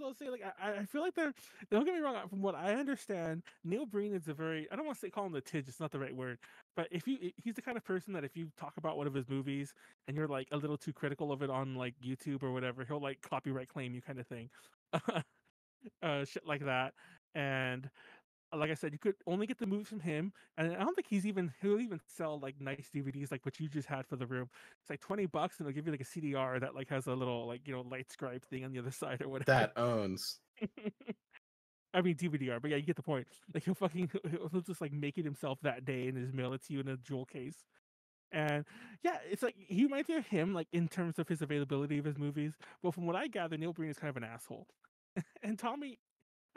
I'll say, like, I feel like don't get me wrong, from what I understand, Neil Breen is a very, I don't want to say call him the tidge, it's not the right word, but he's the kind of person that if you talk about one of his movies and you're like a little too critical of it on like YouTube or whatever, he'll like copyright claim you kind of thing. Shit like that. And like I said, you could only get the movies from him, and I don't think he'll even sell like nice DVDs like what you just had for the room. It's like $20, and they'll give you like a CDR that like has a little like light scribe thing on the other side or whatever. That owns. I mean DVDR, but yeah, you get the point. Like he'll just like make it himself that day and just mail it to you in a jewel case. And yeah, it's like he reminds me of him like in terms of his availability of his movies. But from what I gather, Neil Breen is kind of an asshole, and Tommy,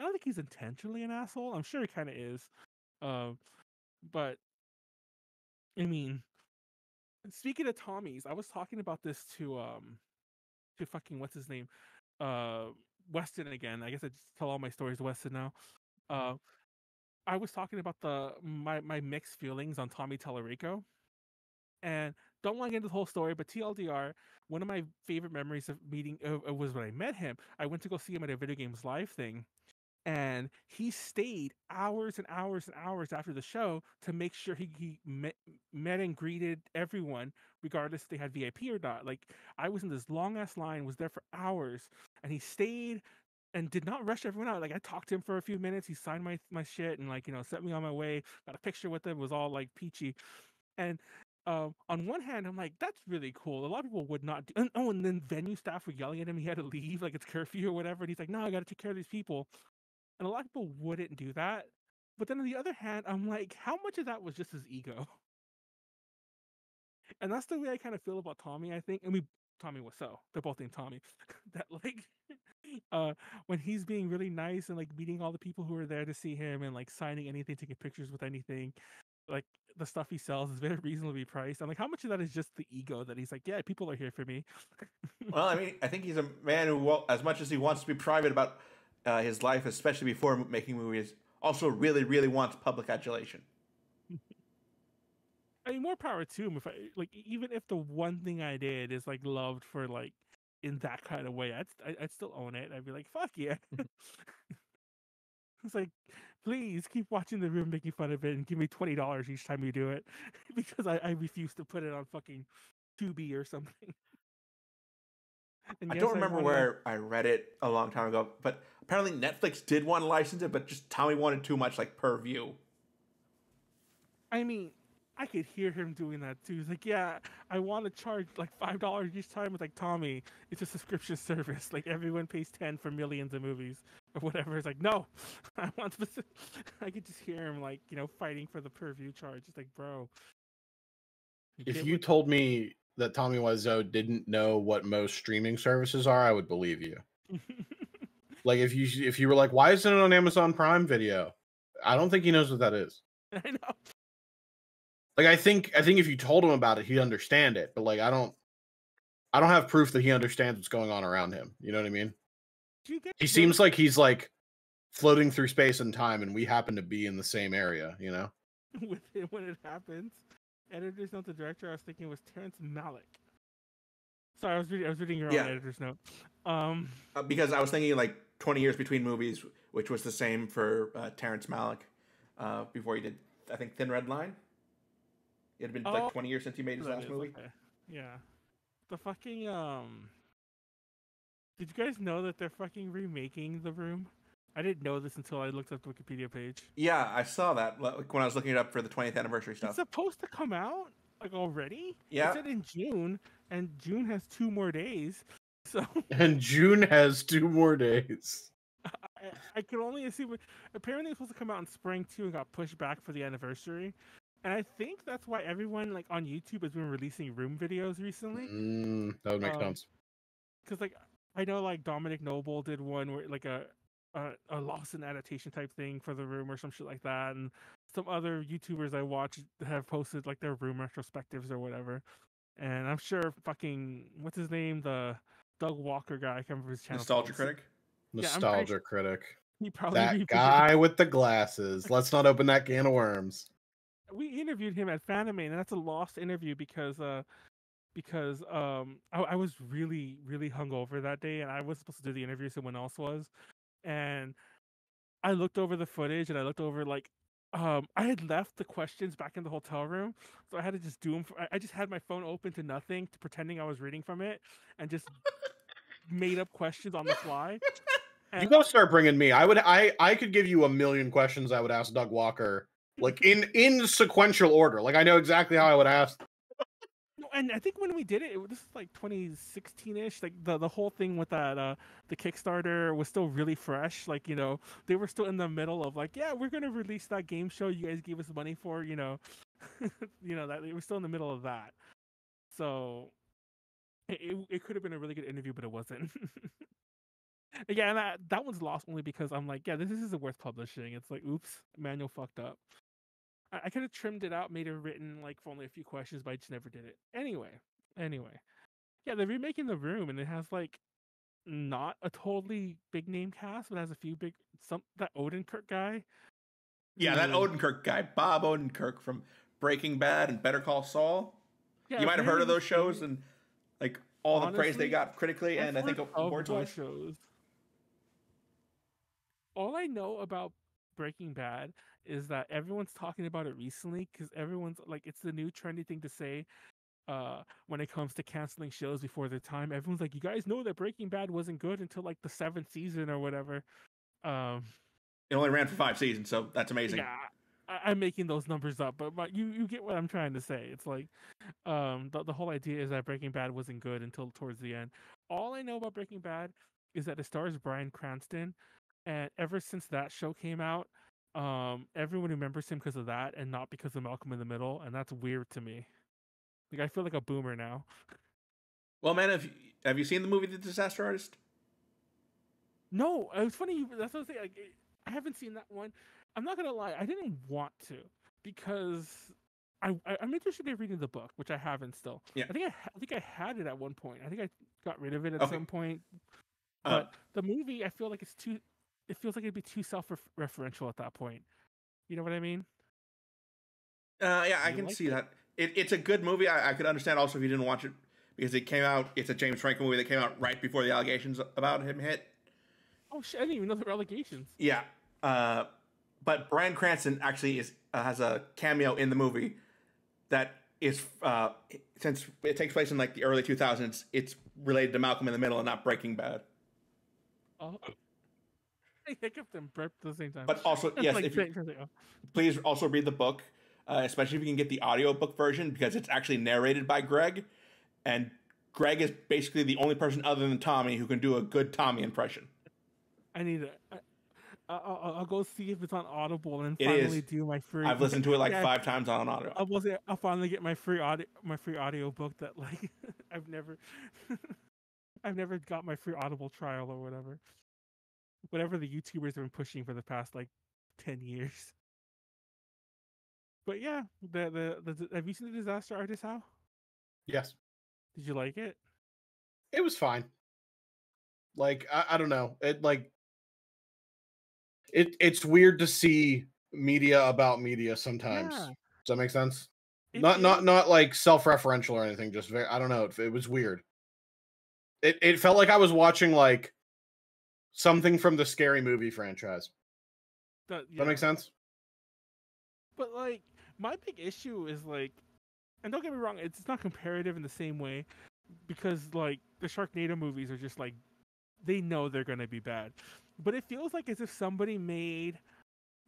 I don't think he's intentionally an asshole. I'm sure he kind of is. But I mean, speaking of Tommy's, I was talking about this to fucking what's his name, Weston again. I guess I just tell all my stories to Weston now. I was talking about my mixed feelings on Tommy Tallarico, and don't want to get into the whole story, but TLDR, one of my favorite memories of meeting was when I met him. I went to go see him at a video games live thing. And he stayed hours and hours and hours after the show to make sure he met and greeted everyone, regardless if they had VIP or not. Like, I was in this long ass line, was there for hours, and he stayed and did not rush everyone out. Like, I talked to him for a few minutes. He signed my shit and like sent me on my way. Got a picture with him. It was all like peachy. And on one hand, I'm like, that's really cool. A lot of people would not do. And then venue staff were yelling at him. He had to leave, like it's curfew or whatever. And he's like, no, I got to take care of these people. And a lot of people wouldn't do that. But then on the other hand, I'm like, how much of that was just his ego? And that's the way I kind of feel about Tommy, I think. And Tommy Wiseau, they're both named Tommy. That like, when he's being really nice and like meeting all the people who are there to see him and like signing anything, taking pictures with anything, like the stuff he sells is very reasonably priced. I'm like, how much of that is just the ego that he's like, yeah, people are here for me. Well, I mean, I think he's a man who, as much as he wants to be private about his life, especially before making movies, also really, really wants public adulation. I mean, more power to him. If I like, even if the one thing I did is like loved for like in that kind of way, I'd still own it. I'd be like, fuck yeah. It's like, please keep watching The Room, making fun of it, and give me $20 each time you do it, because I refuse to put it on fucking Tubi or something. And I don't remember where I read it a long time ago, but apparently Netflix did want to license it, but just Tommy wanted too much, like, per view. I mean, I could hear him doing that too. He's like, yeah, I want to charge like $5 each time. It's like, Tommy, it's a subscription service. Like everyone pays 10 for millions of movies or whatever. It's like, no, I want specific. I could just hear him like, fighting for the per view charge. It's like, bro. If you told me that Tommy Wiseau didn't know what most streaming services are, I would believe you. Like if you were like, why isn't it on Amazon Prime Video? I don't think he knows what that is. I know. Like I think if you told him about it, he'd understand it. But like I don't have proof that he understands what's going on around him. You know what I mean? He seems like he's like floating through space and time, and we happen to be in the same area. You know? With him when it happens. Editor's note: the director I was thinking was Terrence Malick. Sorry, I was reading your own editor's note. Because I was thinking like 20 years between movies, which was the same for Terrence Malick before he did, I think, Thin Red Line. It had been like 20 years since he made his last movie. Okay. Yeah. The fucking Did you guys know that they're fucking remaking The Room? I didn't know this until I looked up the Wikipedia page. Yeah, I saw that like, when I was looking it up for the 20th anniversary stuff. It's supposed to come out like already. Yeah. It said in June, and June has 2 more days. So. And June has 2 more days. I can only assume. Apparently, it's supposed to come out in spring too, and got pushed back for the anniversary. And I think that's why everyone like on YouTube has been releasing Room videos recently. That would make sense. Because like I know like Dominic Noble did one where like a Lawson adaptation type thing for The Room or some shit like that, and some other YouTubers I watch have posted like their Room retrospectives or whatever. And I'm sure fucking what's his name, the Doug Walker guy, I can't remember his channel. Nostalgia Critic. Nostalgia Critic. He probably that guy with the glasses. Let's not open that can of worms. We interviewed him at Fanime, and that's a lost interview because I was really, really hungover that day, and I was supposed to do the interview, someone else was. And I looked over the footage, and I looked over like I had left the questions back in the hotel room, so I had to just do them. I just had my phone open to nothing, to pretending I was reading from it, and just made up questions on the fly. And you gotta start bringing me. I could give you a million questions I would ask Doug Walker, like in sequential order. Like I know exactly how I would ask. No, and I think when we did it, this is like 2016-ish. Like the whole thing with that the Kickstarter was still really fresh. Like they were still in the middle of like, yeah, we're gonna release that game show you guys gave us money for. That it was still in the middle of that. So it could have been a really good interview, but it wasn't. Yeah, and that one's lost only because I'm like, yeah, this isn't worth publishing. It's like, oops, Manuel fucked up. I could have trimmed it out, made it written like for only a few questions, but I just never did it. Anyway, yeah, they're remaking The Room, and it has like not a totally big name cast, but has a few that Odenkirk guy. Yeah, that Odenkirk guy, Bob Odenkirk from Breaking Bad and Better Call Saul. Yeah, you might have heard of those shows and like all the praise they got critically and I think awards-wise. Shows. All I know about Breaking Bad is that everyone's talking about it recently because everyone's like, it's the new trendy thing to say when it comes to canceling shows before their time. Everyone's like, you guys know that Breaking Bad wasn't good until like the 7th season or whatever. It only ran for 5 seasons, so that's amazing. Yeah, I'm making those numbers up, but you get what I'm trying to say. It's like the whole idea is that Breaking Bad wasn't good until towards the end. All I know about Breaking Bad is that it stars Bryan Cranston, and ever since that show came out, everyone remembers him because of that and not because of Malcolm in the Middle, and that's weird to me. Like I feel like a boomer now. Well, man, have you seen the movie The Disaster Artist? No, it was funny. That's what I was saying. Like, I haven't seen that one. I'm not gonna lie. I didn't want to because I'm interested in reading the book, which I haven't still. Yeah. I think I had it at one point. I think I got rid of it at Okay. some point. But the movie, I feel like it's too. It feels like it'd be too self-referential at that point. You know what I mean? Yeah, I You can like see it? that. It's a good movie. I could understand also if you didn't watch it because it came out. It's a James Franco movie that came out right before the allegations about him hit. Oh shit! I didn't even know there were allegations. Yeah, but Bryan Cranston actually has a cameo in the movie that is since it takes place in like the early 2000s. It's related to Malcolm in the Middle and not Breaking Bad. Oh, I hiccuped and burped at the same time. But also, That's yes, like if you please also read the book, especially if you can get the audiobook version because it's actually narrated by Greg, and Greg is basically the only person other than Tommy who can do a good Tommy impression. I need it. I'll go see if it's on Audible and It finally is. do my free. I've listened to it like Yeah, 5 times on audio. I'll finally get my free audio book that like I've never I've never got my free Audible trial or whatever the YouTubers have been pushing for the past like 10 years. But yeah, the have you seen The Disaster Artist? How Yes, did you like it? it was fine. Like I don't know. It's weird to see media about media sometimes. Yeah, Does that make sense? it Not like self-referential or anything. Just very. I don't know. It was weird. It felt like I was watching like something from the Scary Movie franchise. yeah. That makes sense. But like my big issue is like, and don't get me wrong, it's not comparative in the same way because like the Sharknado movies are just like they know they're gonna be bad, but it feels like as if somebody made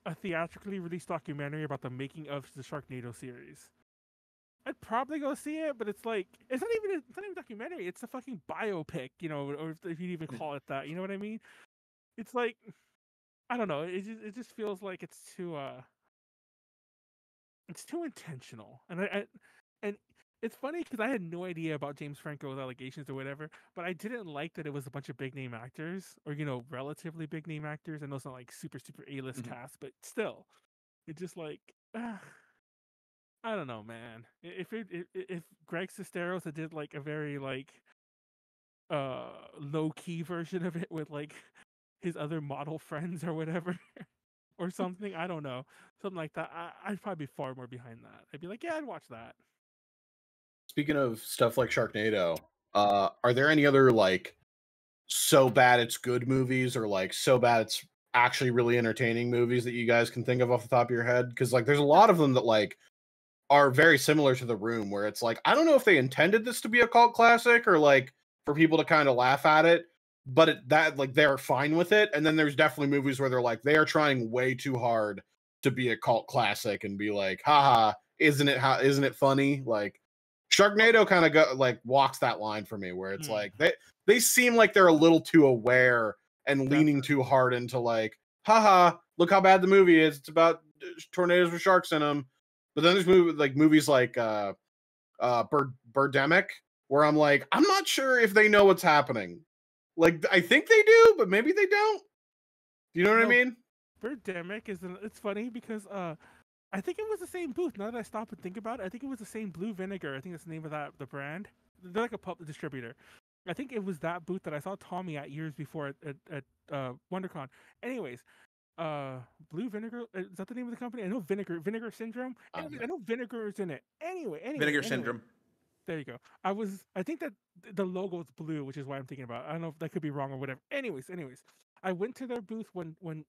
a theatrically released documentary about the making of the Sharknado series. I'd probably go see it, but it's like it's not even a documentary. It's a fucking biopic, you know, or if you even call it that. You know what I mean? It's like I don't know. It just feels like it's too intentional, and it's funny because I had no idea about James Franco's allegations or whatever, but I didn't like that it was a bunch of big name actors or relatively big name actors. I know it's not like super A-list cast, but still, it just like I don't know, man. If Greg Sesteros had did like a very like low key version of it with like his other model friends or whatever. Or something, I don't know, something like that. I'd probably be far more behind that. I'd be like, yeah, I'd watch that. Speaking of stuff like Sharknado, are there any other like so bad it's good movies or like so bad it's actually really entertaining movies that you guys can think of off the top of your head? Because like there's a lot of them that like are very similar to The Room, where it's like I don't know if they intended this to be a cult classic or like for people to kind of laugh at it, but that like they're fine with it. And then there's definitely movies where they're like they are trying way too hard to be a cult classic and be like, haha, isn't it funny? Like Sharknado kind of walks that line for me where it's like they seem like they're a little too aware and leaning too hard into like, haha, look how bad the movie is. It's about tornadoes with sharks in them. But then there's movies like Birdemic, where I'm like, I'm not sure if they know what's happening. Like, I think they do, but maybe they don't. Do you know what I mean? Birdemic it's funny because I think it was the same booth. Now that I stop and think about it, I think it was the same Blue Vinegar. I think that's the name of the brand. They're like a pub distributor. I think it was that booth that I saw Tommy at years before at WonderCon. Anyways, Blue Vinegar, is that the name of the company? I know Vinegar Syndrome. Anyways, I know Vinegar is in it. Anyway, Vinegar Syndrome. There you go. I think that the logo is blue, which is why I'm thinking about it. I don't know if that could be wrong or whatever. Anyways, I went to their booth when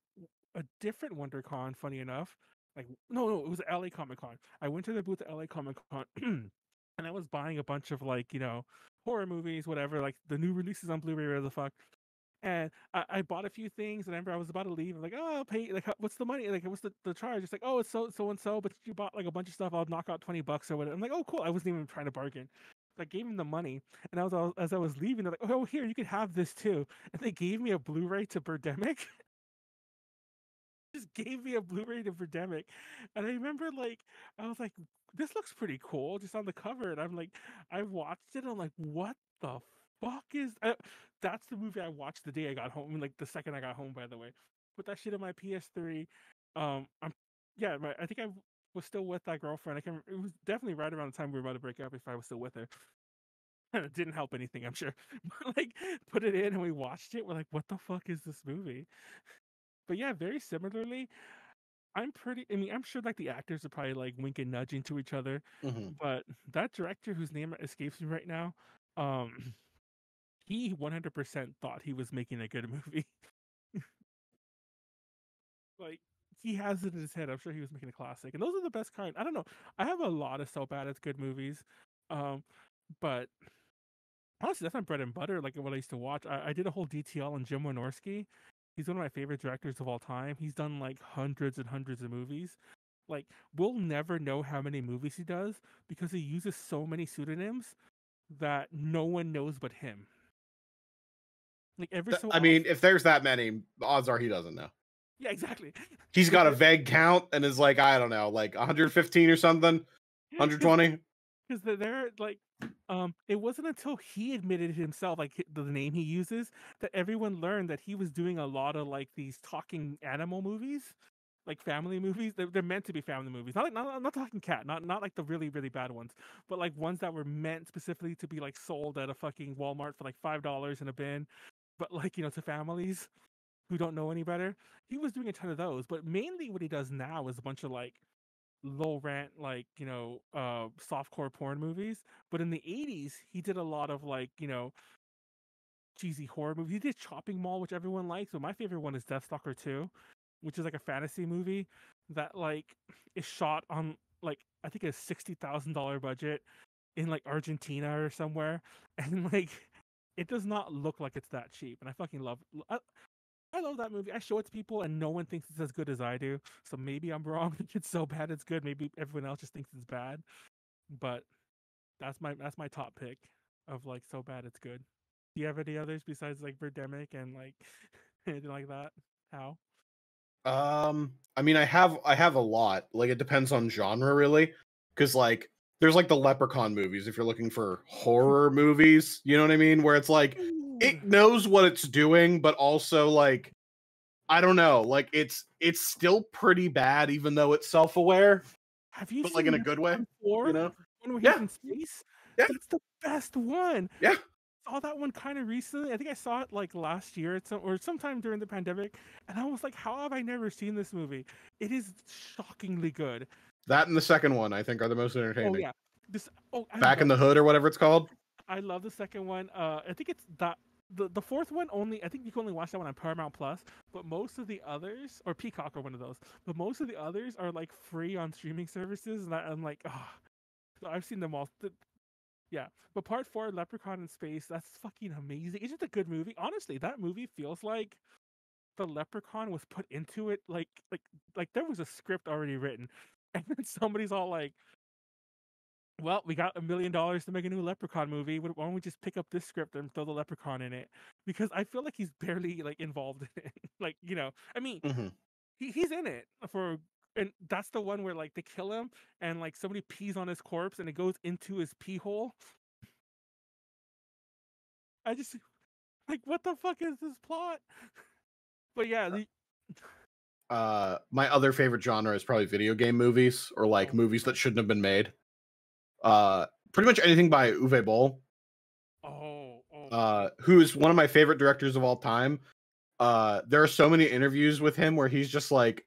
a different WonderCon, funny enough. Like no, it was LA Comic Con. I went to their booth at LA Comic Con and I was buying a bunch of like, horror movies, whatever, like the new releases on Blu-ray, whatever the fuck. And I bought a few things, and I remember I was about to leave. I'm like, oh, I'll pay. Like, what's the money? Like, what's the charge? It's like, oh, it's so and so, but you bought like a bunch of stuff. I'll knock out $20 or whatever. I'm like, oh, cool. I wasn't even trying to bargain. So I gave him the money, and as I was leaving, they're like, oh, here, you can have this too. And they gave me a Blu-ray to Birdemic. Just gave me a Blu-ray to Birdemic, and I remember like I was like, this looks pretty cool, just on the cover, and I'm like, I watched it, I'm like, what the fuck is that's the movie I watched the day I got home, like the second I got home, by the way. Put that shit on my PS3. I'm yeah, I think I was still with that girlfriend. I can. It was definitely right around the time we were about to break up. If I was still with her, and it didn't help anything, I'm sure. But like, put it in and we watched it. We're like, what the fuck is this movie? But yeah, very similarly, I mean, I'm sure like the actors are probably like winking, nudging to each other, Mhm. but that director whose name escapes me right now, um, he 100% thought he was making a good movie. Like, he has it in his head. I'm sure he was making a classic, and those are the best kind. I don't know. I have a lot of so bad it's good movies, um, but honestly, that's my bread and butter. Like what I used to watch. I did a whole DTL on Jim Wynorski. He's one of my favorite directors of all time. He's done like hundreds and hundreds of movies. Like, we'll never know how many movies he does because he uses so many pseudonyms that no one knows but him. Like, every so I mean, often. if there's that many, odds are he doesn't know. Yeah, exactly. He's got a vague count and is like, I don't know, like 115 or something, 120. Because they're like, it wasn't until he admitted himself, like the name he uses, that everyone learned that he was doing a lot of like these talking animal movies, like family movies. They're meant to be family movies, not talking cat, not like the really really bad ones, but like ones that were meant specifically to be like sold at a fucking Walmart for like $5 in a bin, but like, to families who don't know any better. He was doing a ton of those, but mainly what he does now is a bunch of like low rent, like, softcore porn movies. But in the 80s he did a lot of like, cheesy horror movies. He did Chopping Mall, which everyone likes, but my favorite one is Deathstalker 2, which is like a fantasy movie that like is shot on like, I think, a $60,000 budget in like Argentina or somewhere, and like it does not look like it's that cheap, and I fucking I love that movie. I show it to people and no one thinks it's as good as I do. So maybe I'm wrong. It's so bad it's good. Maybe everyone else just thinks it's bad. But that's my top pick of like so bad it's good. Do you have any others besides like Birdemic and like anything like that? How? I mean, I have a lot. Like, it depends on genre, really, because like there's like the Leprechaun movies. If you're looking for horror movies, you know what I mean, where it's like Dude, it knows what it's doing, but also like I don't know, like it's still pretty bad, even though it's self-aware, have you but like in seen a good way, Leprechaun you 4? know? One where he's Yeah, in space? yeah, That's the best one. yeah. Saw that one kind of recently. I think I saw it like last year or sometime during the pandemic, and I was like, "How have I never seen this movie?" It is shockingly good. That and the second one, I think, are the most Oh entertaining. yeah, this. Oh, Back in the Hood or whatever it's called. I love the second one. I think it's that the fourth one only. I think you can only watch that one on Paramount Plus. But most of the others, or Peacock, or one of those. But most of the others are like free on streaming services, and I'm like, oh, so I've seen them all. Yeah, but part four, Leprechaun in Space, that's fucking amazing. It's just a good movie. Honestly, that movie feels like the Leprechaun was put into it. Like there was a script already written, and then somebody's all like, "Well, we got $1 million to make a new Leprechaun movie. Why don't we just pick up this script and throw the Leprechaun in it?" Because I feel like he's barely like involved in it. Like, I mean, Mm-hmm. he's in it for. And that's the one where like they kill him and like somebody pees on his corpse and it goes into his pee hole. I just like, what the fuck is this plot? But yeah, My other favorite genre is probably video game movies or like oh, movies that shouldn't have been made. Pretty much anything by Uwe Boll, oh, who is one of my favorite directors of all time. There are so many interviews with him where he's just like,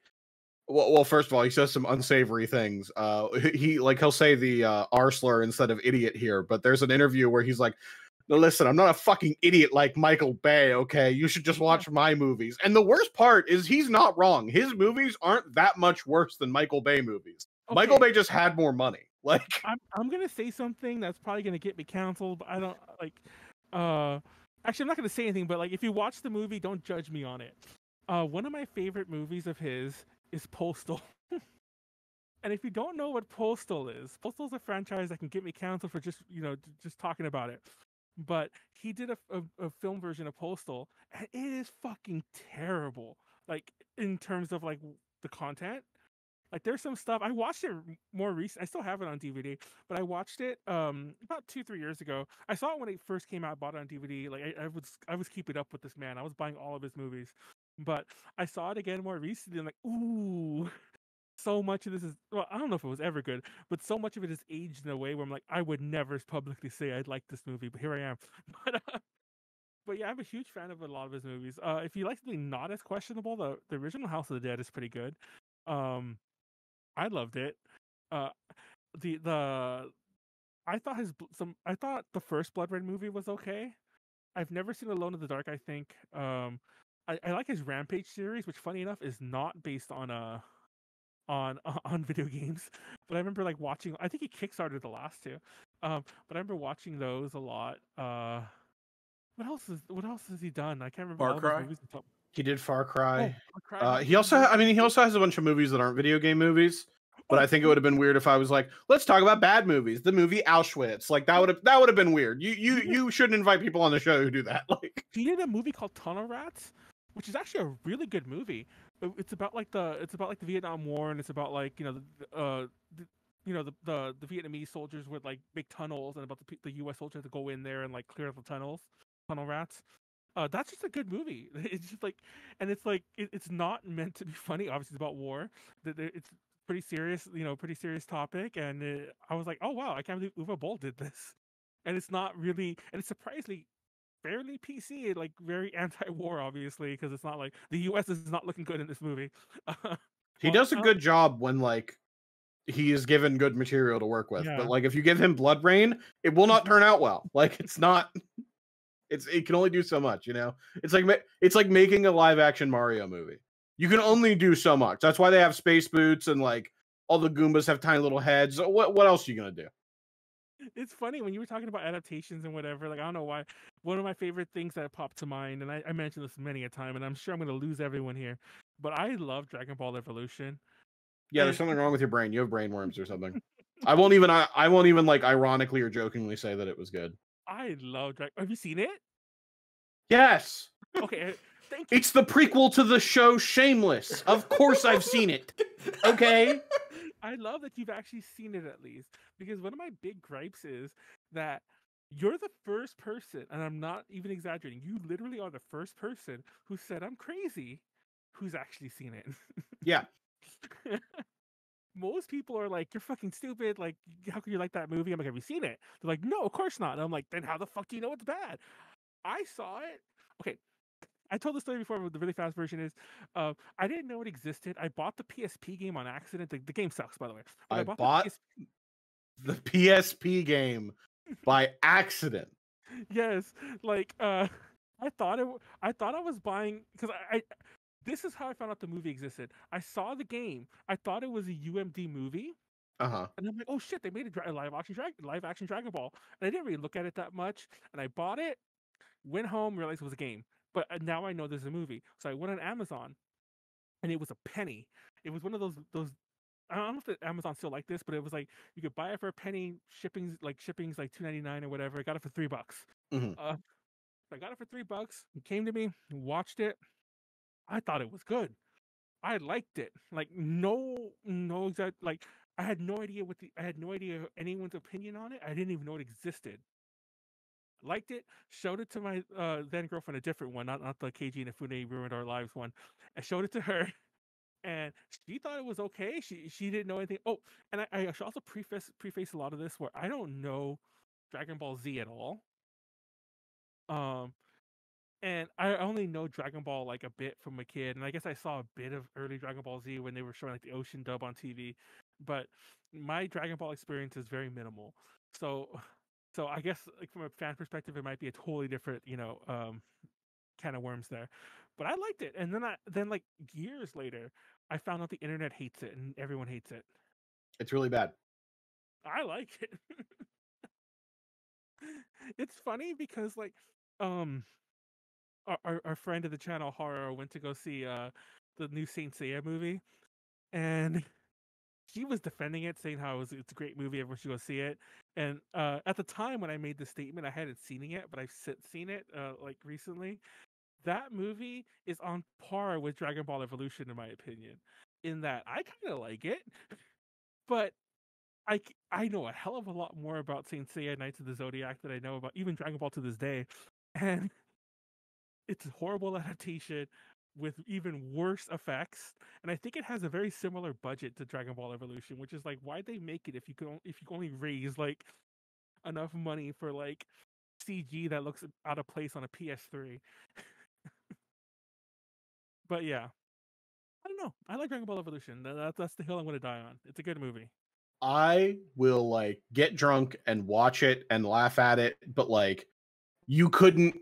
well, first of all, he says some unsavory things. He'll say the R slur instead of idiot here, but there's an interview where he's like, "No, listen, I'm not a fucking idiot like Michael Bay, okay? You should just watch my movies." And the worst part is he's not wrong. His movies aren't that much worse than Michael Bay movies. okay. Michael Bay just had more money. Like, I'm gonna say something that's probably gonna get me canceled, but I don't like. Actually, I'm not going to say anything, but like, if you watch the movie, don't judge me on it. One of my favorite movies of his is Postal. And if you don't know what Postal is a franchise that can get me canceled for just just talking about it. But he did a film version of Postal, and it is fucking terrible. Like in terms of like the content. Like there's some stuff I watched it more recent. I still have it on DVD, but I watched it about 2-3 years ago. I saw it when it first came out. I bought it on DVD. Like I was keeping up with this man. I was buying all of his movies, but I saw it again more recently. I'm like, ooh, so much of this is, well, I don't know if it was ever good, but so much of it is aged in a way where I'm like, I would never publicly say I'd like this movie, but here I am. But yeah, I'm a huge fan of a lot of his movies. If you like something not as questionable, the original House of the Dead is pretty good. Um, I loved it. Uh, the I thought the first Blood Red movie was okay. I've never seen Alone in the Dark. I think I like his Rampage series, which funny enough is not based on on video games. But I remember like watching. I think he kickstarted the last two. But I remember watching those a lot. What else has he done? I can't remember Far all of Cry? his movies. He did Far Cry. Far Cry was He also, good. I mean, he also has a bunch of movies that aren't video game movies. But Oh, I think it would have been weird if I was like, let's talk about bad movies. The movie Auschwitz, like that would have been weird. You shouldn't invite people on the show who do that. Like He did a movie called Tunnel Rats, which is actually a really good movie. It's about like the Vietnam War, and it's about like the Vietnamese soldiers with like big tunnels, and about the U.S. soldiers to go in there and like clear out the tunnels. Tunnel Rats. That's just a good movie. It's just like, and it's like it's not meant to be funny. Obviously, it's about war. It's pretty serious, pretty serious topic. And I was like, oh wow, I can't believe Uwe Boll did this. And it's not really, and it's surprisingly fairly PC, like very anti-war, obviously, because it's not like the U.S. is not looking good in this movie. he does a good job when like he is given good material to work with. Yeah. But like if you give him Blood Rain, it will not turn out well. Like it's not. It can only do so much, It's like making a live action Mario movie. You can only do so much. That's why they have space boots and like all the Goombas have tiny little heads. What else are you gonna do? It's funny when you were talking about adaptations and whatever. Like I don't know why. One of my favorite things that popped to mind, and I mentioned this many a time, and I'm sure I'm going to lose everyone here, but I love Dragon Ball Evolution. Yeah, there's something wrong with your brain. You have brain worms or something. I won't even like ironically or jokingly say that it was good. I love Dragon. Have you seen it? Yes. Okay, thank you. It's the prequel to the show Shameless. Of course I've seen it. Okay. I love that you've actually seen it at least, because one of my big gripes is that you're the first person, and I'm not even exaggerating, you literally are the first person who said I'm crazy who's actually seen it. Yeah. Most people are like, you're fucking stupid. Like, how can you like that movie? I'm like, have you seen it? They're like, no, of course not. And I'm like, then how the fuck do you know it's bad? I saw it. Okay. I told the story before, but the really fast version is I didn't know it existed. I bought the PSP game on accident. The game sucks, by the way. But I bought the PSP game by accident. Yes. Like, I thought I was buying, because I this is how I found out the movie existed. I saw the game. I thought it was a UMD movie. Uh-huh. And I'm like, oh shit, they made a live action Dragon Ball. And I didn't really look at it that much. And I bought it, went home, realized it was a game. But now I know there's a movie. So I went on Amazon, and it was a penny. It was one of those. I don't know if Amazon still like this, but it was like you could buy it for a penny. Shipping's like $2.99 or whatever. I got it for $3. Mm-hmm. I got it for $3. It came to me, watched it. I thought it was good. I liked it. Like no exact, like I had no idea anyone's opinion on it. I didn't even know it existed. Liked it, showed it to my then girlfriend, a different one, not the KG and Ifune ruined our lives one. I showed it to her, and she thought it was okay. She didn't know anything. Oh, and I should also preface a lot of this where I don't know Dragon Ball Z at all. And I only know Dragon Ball like a bit from a kid, and I guess I saw a bit of early Dragon Ball Z when they were showing like the Ocean dub on TV. But my Dragon Ball experience is very minimal. So I guess like from a fan perspective, it might be a totally different, can of worms there. But I liked it, and then like years later, I found out the internet hates it and everyone hates it. It's really bad. I like it. It's funny because like um, our friend of the channel Horror went to go see the new Saint Seiya movie, and he was defending it, saying how it's a great movie, everyone should go see it. And at the time when I made the statement, I hadn't seen it yet, but I've since seen it like recently. That movie is on par with Dragon Ball Evolution, in my opinion, in that I kind of like it, but I know a hell of a lot more about Saint Seiya Knights of the Zodiac than I know about even Dragon Ball to this day, and it's a horrible adaptation with even worse effects, and I think it has a very similar budget to Dragon Ball Evolution, which is like, why'd they make it if you can only raise like enough money for like CG that looks out of place on a PS3. But yeah, I don't know. I like Dragon Ball Evolution. That's the hill I'm going to die on. It's a good movie. I will like get drunk and watch it and laugh at it, but like you couldn't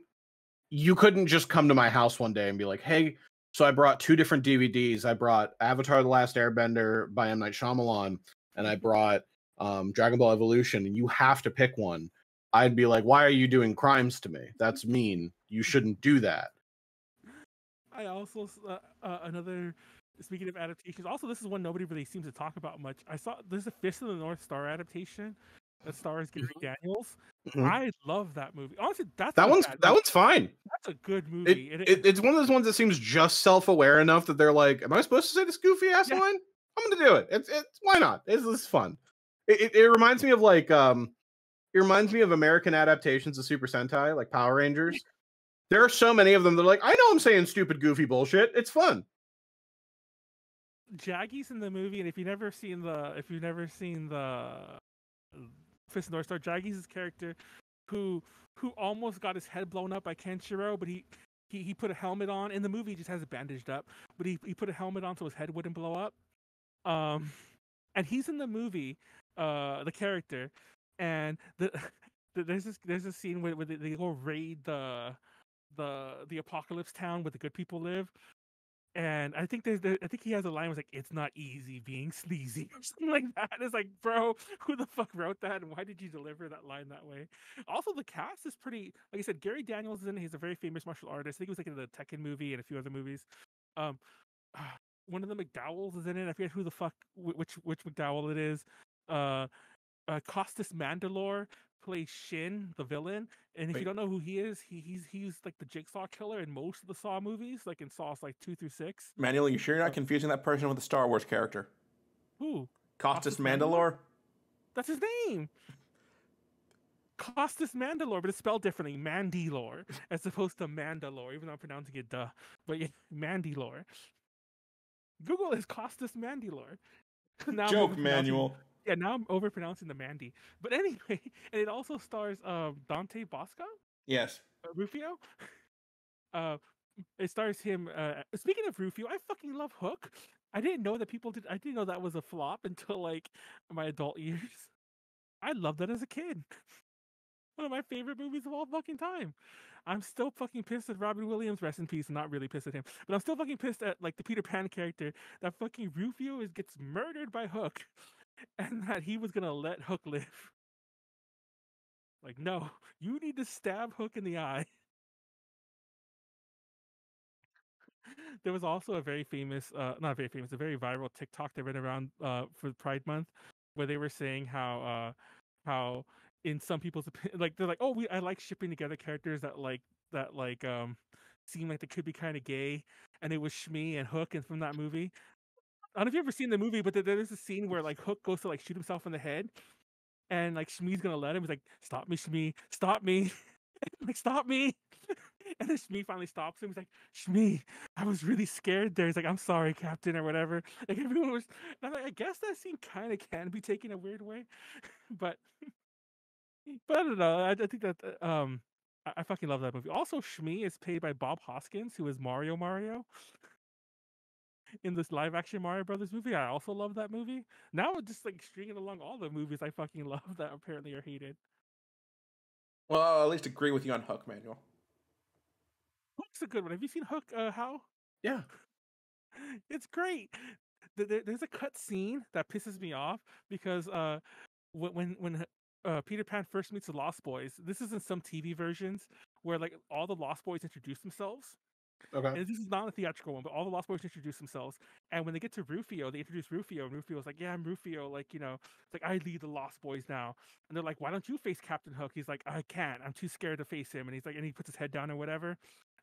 just come to my house one day and be like, "Hey, so I brought 2 different DVDs. I brought Avatar: The Last Airbender by M. Night Shyamalan, and I brought Dragon Ball Evolution, and you have to pick one." I'd be like, "Why are you doing crimes to me? That's mean. You shouldn't do that." I also another, speaking of adaptations, also this is one nobody really seems to talk about much. I saw there's a Fist of the North Star adaptation that stars Gary Daniels. Mhm. I love that movie. Honestly, that one's fine. That's a good movie. It's one of those ones that seems just self-aware enough that they're like, "Am I supposed to say this goofy ass line? I'm gonna do it. It's why not? It's fun." It reminds me of like it reminds me of American adaptations of Super Sentai, like Power Rangers. There are so many of them. They're like, I know I'm saying stupid, goofy bullshit. It's fun. Jaggy's in the movie, and if you've never seen the Fist of North Star, Jaggy's his character who almost got his head blown up by Kenshiro, but he put a helmet on. In the movie, he just has it bandaged up, but he put a helmet on so his head wouldn't blow up. And he's in the movie, the character, and there's a scene where they go raid the apocalypse town where the good people live, and I think I think he has a line was like, "It's not easy being sleazy" or something like that. It's like, bro, who the fuck wrote that, and why did you deliver that line that way? Also, the cast is pretty. Like I said, Gary Daniels is in it. He's a very famous martial artist. I think he was like in the Tekken movie and a few other movies. Um, one of the McDowells is in it. I forget who the fuck which McDowell it is. Costas Mandalore plays Shin, the villain. And if you don't know who he is, he's like the Jigsaw killer in most of the Saw movies, like in Saws like 2 through 6. Manuel, you sure you're not confusing that person with a Star Wars character? Who? Costas Mandalore? That's his name. Costas Mandalore, but it's spelled differently, Mandalore, as opposed to Mandalore, even though I'm pronouncing it duh. But yeah, Mandalore. Google is Costas Mandalore. Now Joke, Manuel. Yeah, now I'm overpronouncing the Mandy. But anyway, and it also stars Dante Bosco? Yes. Rufio? It stars him. Speaking of Rufio, I fucking love Hook. I didn't know that was a flop until like my adult years. I loved that as a kid. One of my favorite movies of all fucking time. I'm still fucking pissed at Robin Williams, rest in peace. I'm not really pissed at him, but I'm still fucking pissed at like the Peter Pan character that fucking Rufio gets murdered by Hook, and that he was gonna let Hook live. Like, no, you need to stab Hook in the eye. There was also a very famous, not very famous, a very viral TikTok that went around for Pride Month, where they were saying how in some people's opinion, like they're like, oh, I like shipping together characters that seem like they could be kind of gay, and it was Shmi and Hook, and from that movie. I don't know if you've ever seen the movie, but there's a scene where like Hook goes to like shoot himself in the head, and like Shmi's gonna let him. He's like, "Stop me, Shmi! Stop me! Like, stop me!" And then Shmi finally stops him. He's like, "Shmi, I was really scared there." He's like, "I'm sorry, Captain," or whatever. Like everyone was. And I'm like, I guess that scene kind of can be taken a weird way, but I don't know. I think that I fucking love that movie. Also, Shmi is played by Bob Hoskins, who is Mario in this live action Mario Brothers movie. I also love that movie. Now we're just like stringing along all the movies I fucking love that apparently are hated. Well, I'll at least agree with you on Hook, Manuel. Hook's a good one. Have you seen Hook, How? Yeah. It's great. There's a cut scene that pisses me off because when Peter Pan first meets the Lost Boys, this is in some TV versions where like all the Lost Boys introduce themselves. Okay. And this is not a theatrical one, but all the Lost Boys introduce themselves. And when they get to Rufio, they introduce Rufio, and Rufio's like, "Yeah, I'm Rufio. Like, it's like I lead the Lost Boys now." And they're like, "Why don't you face Captain Hook?" He's like, "I can't. I'm too scared to face him." And he's like, and he puts his head down or whatever.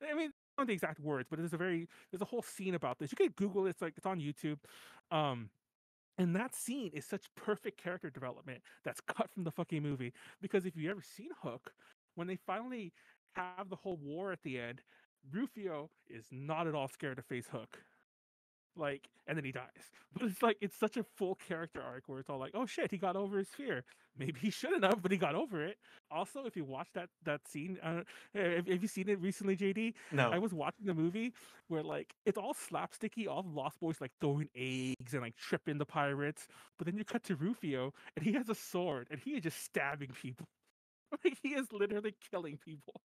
I mean, not the exact words, but there's a whole scene about this. You can Google it. It's on YouTube. And that scene is such perfect character development that's cut from the fucking movie. Because if you've ever seen Hook, when they finally have the whole war at the end, Rufio is not at all scared to face Hook. Like, and then he dies. But it's like, it's such a full character arc where it's all like, oh shit, he got over his fear. Maybe he shouldn't have, but he got over it. Also, if you watch that scene, have you seen it recently, JD? No. I was watching the movie where like it's all slapsticky, all the Lost Boys like throwing eggs and like tripping the pirates. But then you cut to Rufio and he has a sword and he is just stabbing people. Like, he is literally killing people.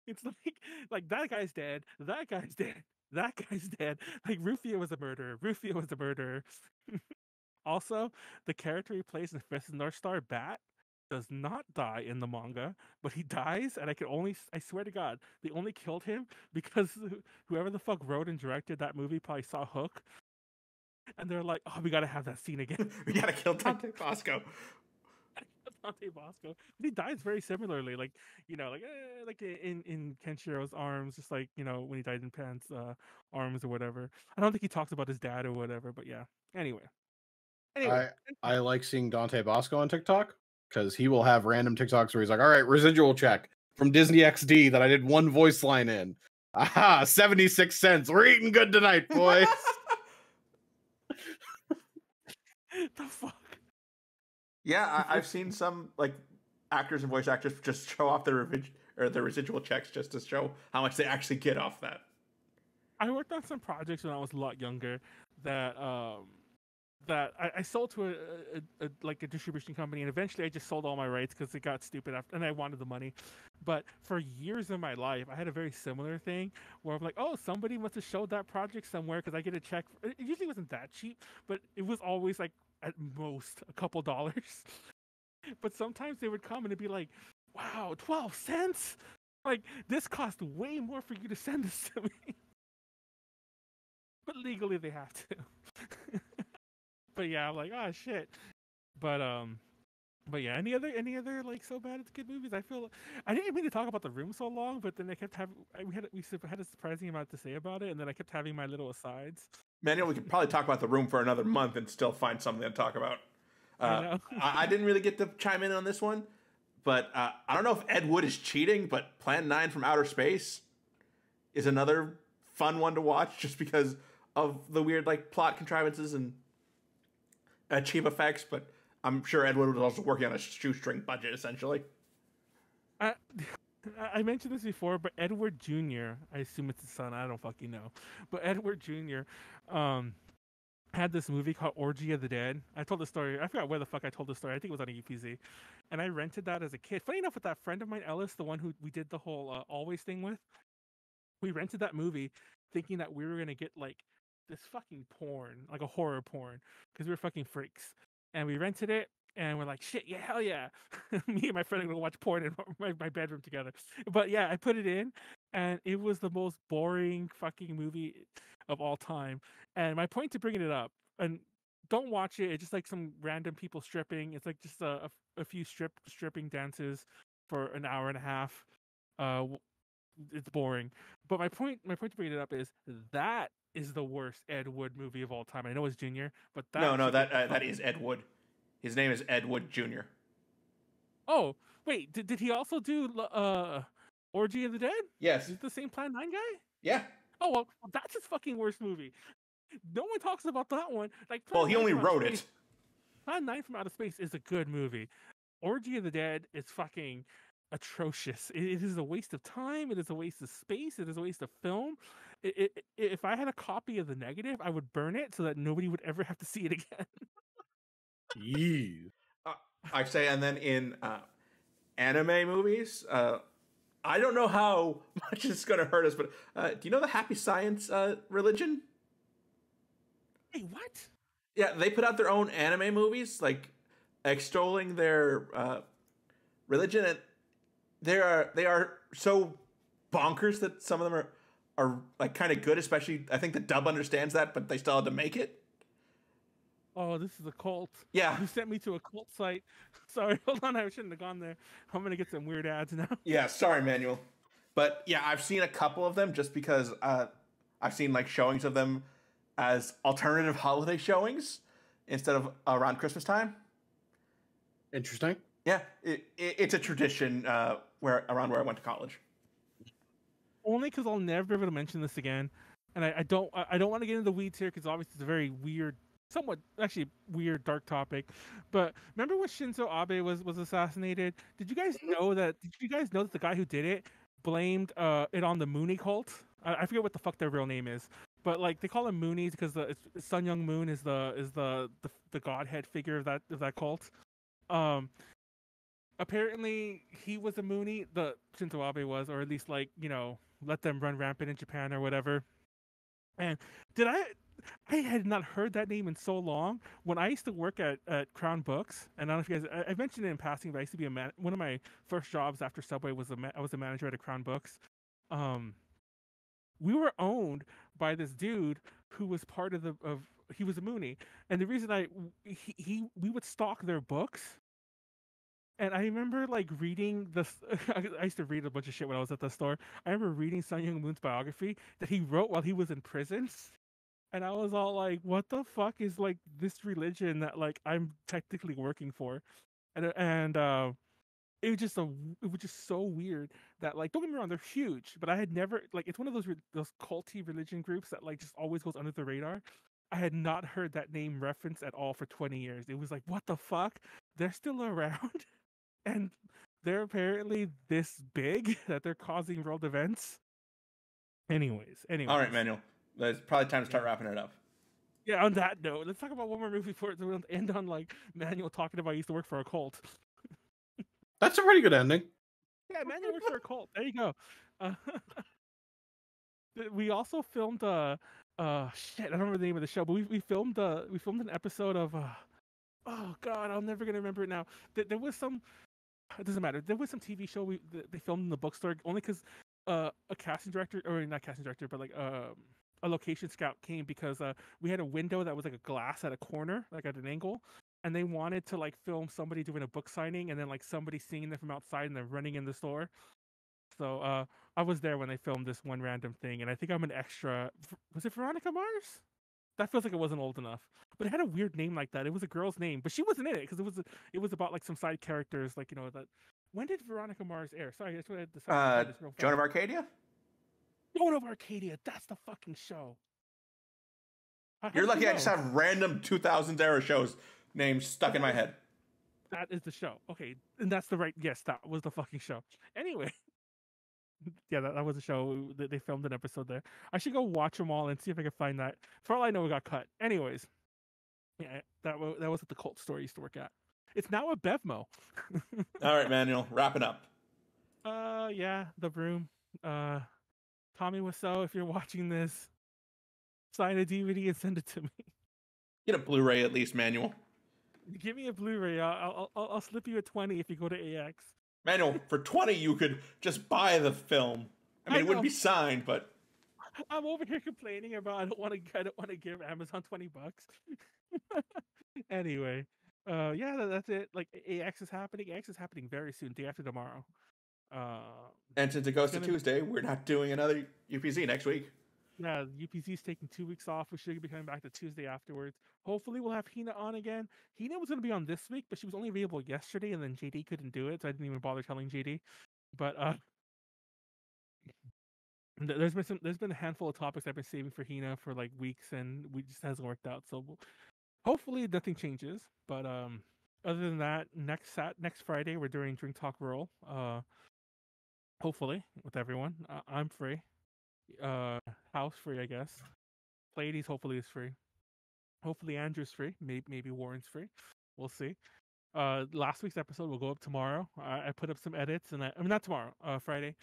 It's like that guy's dead. That guy's dead. That guy's dead. Like Rufio was a murderer. Rufio was a murderer. Also, the character he plays in Fist of the North Star, Bat, does not die in the manga, but he dies, and I swear to God, they only killed him because whoever the fuck wrote and directed that movie probably saw Hook, and they're like, "Oh, we gotta have that scene again. We gotta kill Dante Bosco." Dante Bosco. But he dies very similarly, like in Kenshiro's arms, just like when he died in Pan's arms or whatever. I don't think he talks about his dad or whatever, but yeah. Anyway. I like seeing Dante Bosco on TikTok because he will have random TikToks where he's like, "All right, residual check from Disney XD that I did one voice line in. Aha, 76 cents. We're eating good tonight, boys." The fuck? Yeah, I've seen some like actors and voice actors just show off their residual checks just to show how much they actually get off that. I worked on some projects when I was a lot younger that I sold to a distribution company, and eventually I just sold all my rights because it got stupid after, and I wanted the money. But for years of my life, I had a very similar thing where I'm like, oh, somebody must have showed that project somewhere because I get a check. It usually wasn't that cheap, but it was always like at most a couple dollars. But sometimes they would come and it'd be like, wow, 12 cents? Like, this cost way more for you to send this to me. But legally they have to. But yeah, I'm like, oh shit. But yeah, any other like so bad it's good movies? I feel I didn't mean to talk about The Room so long, but then I kept having we had a surprising amount to say about it, and then I kept having my little asides. Manuel, we could probably talk about The Room for another month and still find something to talk about. I didn't really get to chime in on this one, but I don't know if Ed Wood is cheating, but Plan 9 from Outer Space is another fun one to watch just because of the weird like plot contrivances and cheap effects, but I'm sure Ed Wood was also working on a shoestring budget, essentially. I mentioned this before, but Edward Jr., I assume it's his son, I don't fucking know. But Edward Jr. Had this movie called Orgy of the Dead. I told the story. I forgot where the fuck I told the story. I think it was on a UPZ. And I rented that as a kid. Funny enough, with that friend of mine, Ellis, the one who we did the whole Always thing with, we rented that movie thinking that we were going to get like this fucking porn, like a horror porn, because we were fucking freaks. And we rented it, and we're like, shit, yeah, hell yeah. Me and my friend are going to watch porn in my bedroom together. But yeah, I put it in, and it was the most boring fucking movie of all time. And my point to bringing it up, and don't watch it, it's just like some random people stripping. It's like just a few stripping dances for an hour and a half. It's boring. But my point to bring it up is that is the worst Ed Wood movie of all time. I know it's Junior, but that is Ed Wood. His name is Ed Wood Jr. Oh wait, did he also do Orgy of the Dead? Yes. Is it the same Plan 9 guy? Yeah. Oh well, that's his fucking worst movie. No one talks about that one. Like, he only wrote it. Plan 9 from Outer Space is a good movie. Orgy of the Dead is fucking atrocious. It is a waste of time. It is a waste of space. It is a waste of film. If I had a copy of the negative, I would burn it so that nobody would ever have to see it again. I say, and then in anime movies, I don't know how much it's going to hurt us, but do you know the Happy Science religion? Hey, what? Yeah, they put out their own anime movies, like extolling their religion, and they are so bonkers that some of them are like kind of good. Especially, I think the dub understands that, but they still had to make it. Oh, this is a cult. Yeah. You sent me to a cult site. Sorry, hold on. I shouldn't have gone there. I'm gonna get some weird ads now. Yeah, sorry, Manuel. But yeah, I've seen a couple of them just because I've seen like showings of them as alternative holiday showings instead of around Christmas time. Interesting. Yeah, it's a tradition where I went to college. Only because I'll never be able to mention this again, and I don't want to get into the weeds here because obviously it's a very weird, somewhat actually weird, dark topic. But remember when Shinzo Abe was assassinated? Did you guys know that? Did you guys know that the guy who did it blamed it on the Mooney cult? I forget what the fuck their real name is, but like they call them Moonies because Sun Young Moon is the godhead figure of that cult. Apparently he was a Mooney, the Shinzo Abe was, or at least like, you know, let them run rampant in Japan or whatever. And I had not heard that name in so long. When I used to work at Crown Books, and I don't know if you guys, I mentioned it in passing, but I used to be one of my first jobs after Subway was I was a manager at a Crown Books. We were owned by this dude who was part of he was a Mooney, and the reason we would stock their books. And I remember like reading this. I used to read a bunch of shit when I was at the store. I remember reading Sun Young Moon's biography that he wrote while he was in prison, and I was all like, "What the fuck is like this religion that like I'm technically working for?" And it was just so weird that like, don't get me wrong, they're huge, but I had never like, it's one of those culty religion groups that like just always goes under the radar. I had not heard that name referenced at all for 20 years. It was like, what the fuck? They're still around. And they're apparently this big that they're causing world events. Anyways. All right, Manuel. It's probably time to start wrapping it up. Yeah, on that note, let's talk about one more movie before it end on like Manuel talking about he used to work for a cult. That's a pretty good ending. Yeah, Manuel works for a cult. There you go. We also filmed shit, I don't remember the name of the show, but we filmed an episode of oh god, I'm never gonna remember it now. There was some, it doesn't matter. There was some TV show they filmed in the bookstore only because a casting director, or not casting director, but like a location scout came because we had a window that was like a glass at a corner, like at an angle, and they wanted to like film somebody doing a book signing and then like somebody seeing them from outside and then running in the store. So I was there when they filmed this one random thing, and I think I'm an extra. Was it Veronica Mars? That feels like it wasn't old enough, but it had a weird name like that. It was a girl's name, but she wasn't in it because it was about like some side characters, like, you know, that. When did Veronica Mars air? Sorry, that's what I decided. Joan of Arcadia. Joan of Arcadia. That's the fucking show. You're lucky I just have random 2000s era shows names stuck in my head. That is the show. Okay, and that's the right. Yes, that was the fucking show. Anyway. Yeah, that was a show. They filmed an episode there. I should go watch them all and see if I can find that. For all I know, it got cut. Anyways, yeah, that was at the cult store I used to work at. It's now a Bevmo. All right, Manuel, wrapping up. Yeah, The Room. Tommy Wiseau, if you're watching this, sign a DVD and send it to me. Get a Blu-ray at least, Manuel. Give me a Blu-ray. I'll slip you a 20 if you go to AX. Manuel, for 20 you could just buy the film. I mean, it wouldn't be signed, but I'm over here complaining about I don't want to give Amazon $20. Anyway, yeah, that's it. Like AX is happening. AX is happening very soon, day after tomorrow. And since it goes to Tuesday, we're not doing another UPZ next week. Yeah, UPZ's taking 2 weeks off. We should be coming back to Tuesday afterwards. Hopefully, we'll have Hina on again. Hina was going to be on this week, but she was only available yesterday, and then JD couldn't do it, so I didn't even bother telling JD. But there's been a handful of topics I've been saving for Hina for like weeks, and we just hasn't worked out. So hopefully, nothing changes. But other than that, next Friday we're doing Drink Talk Roll. Hopefully, with everyone, I'm free. House free, I guess. Pleiades hopefully is free. Hopefully Andrew's free. Maybe Warren's free. We'll see. Last week's episode will go up tomorrow. I put up some edits, and I mean not tomorrow, Friday.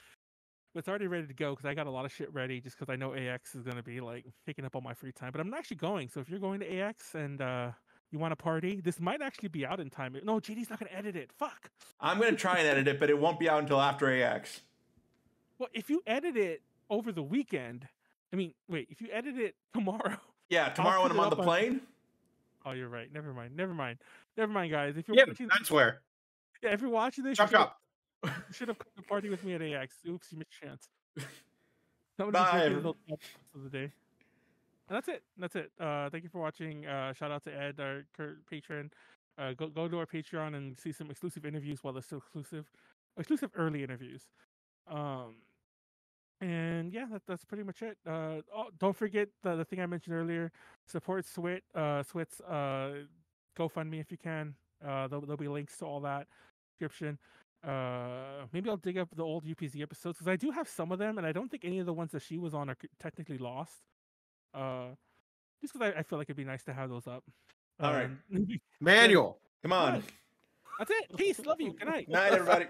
But it's already ready to go because I got a lot of shit ready. Just because I know AX is gonna be like taking up all my free time. But I'm not actually going. So if you're going to AX and You want to party? This might actually be out in time. No, JD's not gonna edit it. Fuck. I'm gonna try and edit it, but it won't be out until after AX. Well, if you edit it over the weekend, I mean, wait, if you edit it tomorrow. Yeah, tomorrow when I'm on the plane. Oh, you're right. Never mind, guys. If you're watching, that's where. Yeah, if you're watching this, chop chop. You should have come to party with me at AX. Oops, you missed a chance. Bye. Of the day. And that's it. Thank you for watching. Shout out to Ed, our patron. Go to our Patreon and see some exclusive interviews while they're still exclusive early interviews. And yeah, that's pretty much it. Don't forget the thing I mentioned earlier. Support Swit. Swit's GoFundMe if you can. There'll be links to all that description. Maybe I'll dig up the old UPZ episodes because I do have some of them, and I don't think any of the ones that she was on are technically lost. Just because I feel like it'd be nice to have those up. All right, Manuel, come on. That's it. Peace. Love you. Good night. Night, everybody.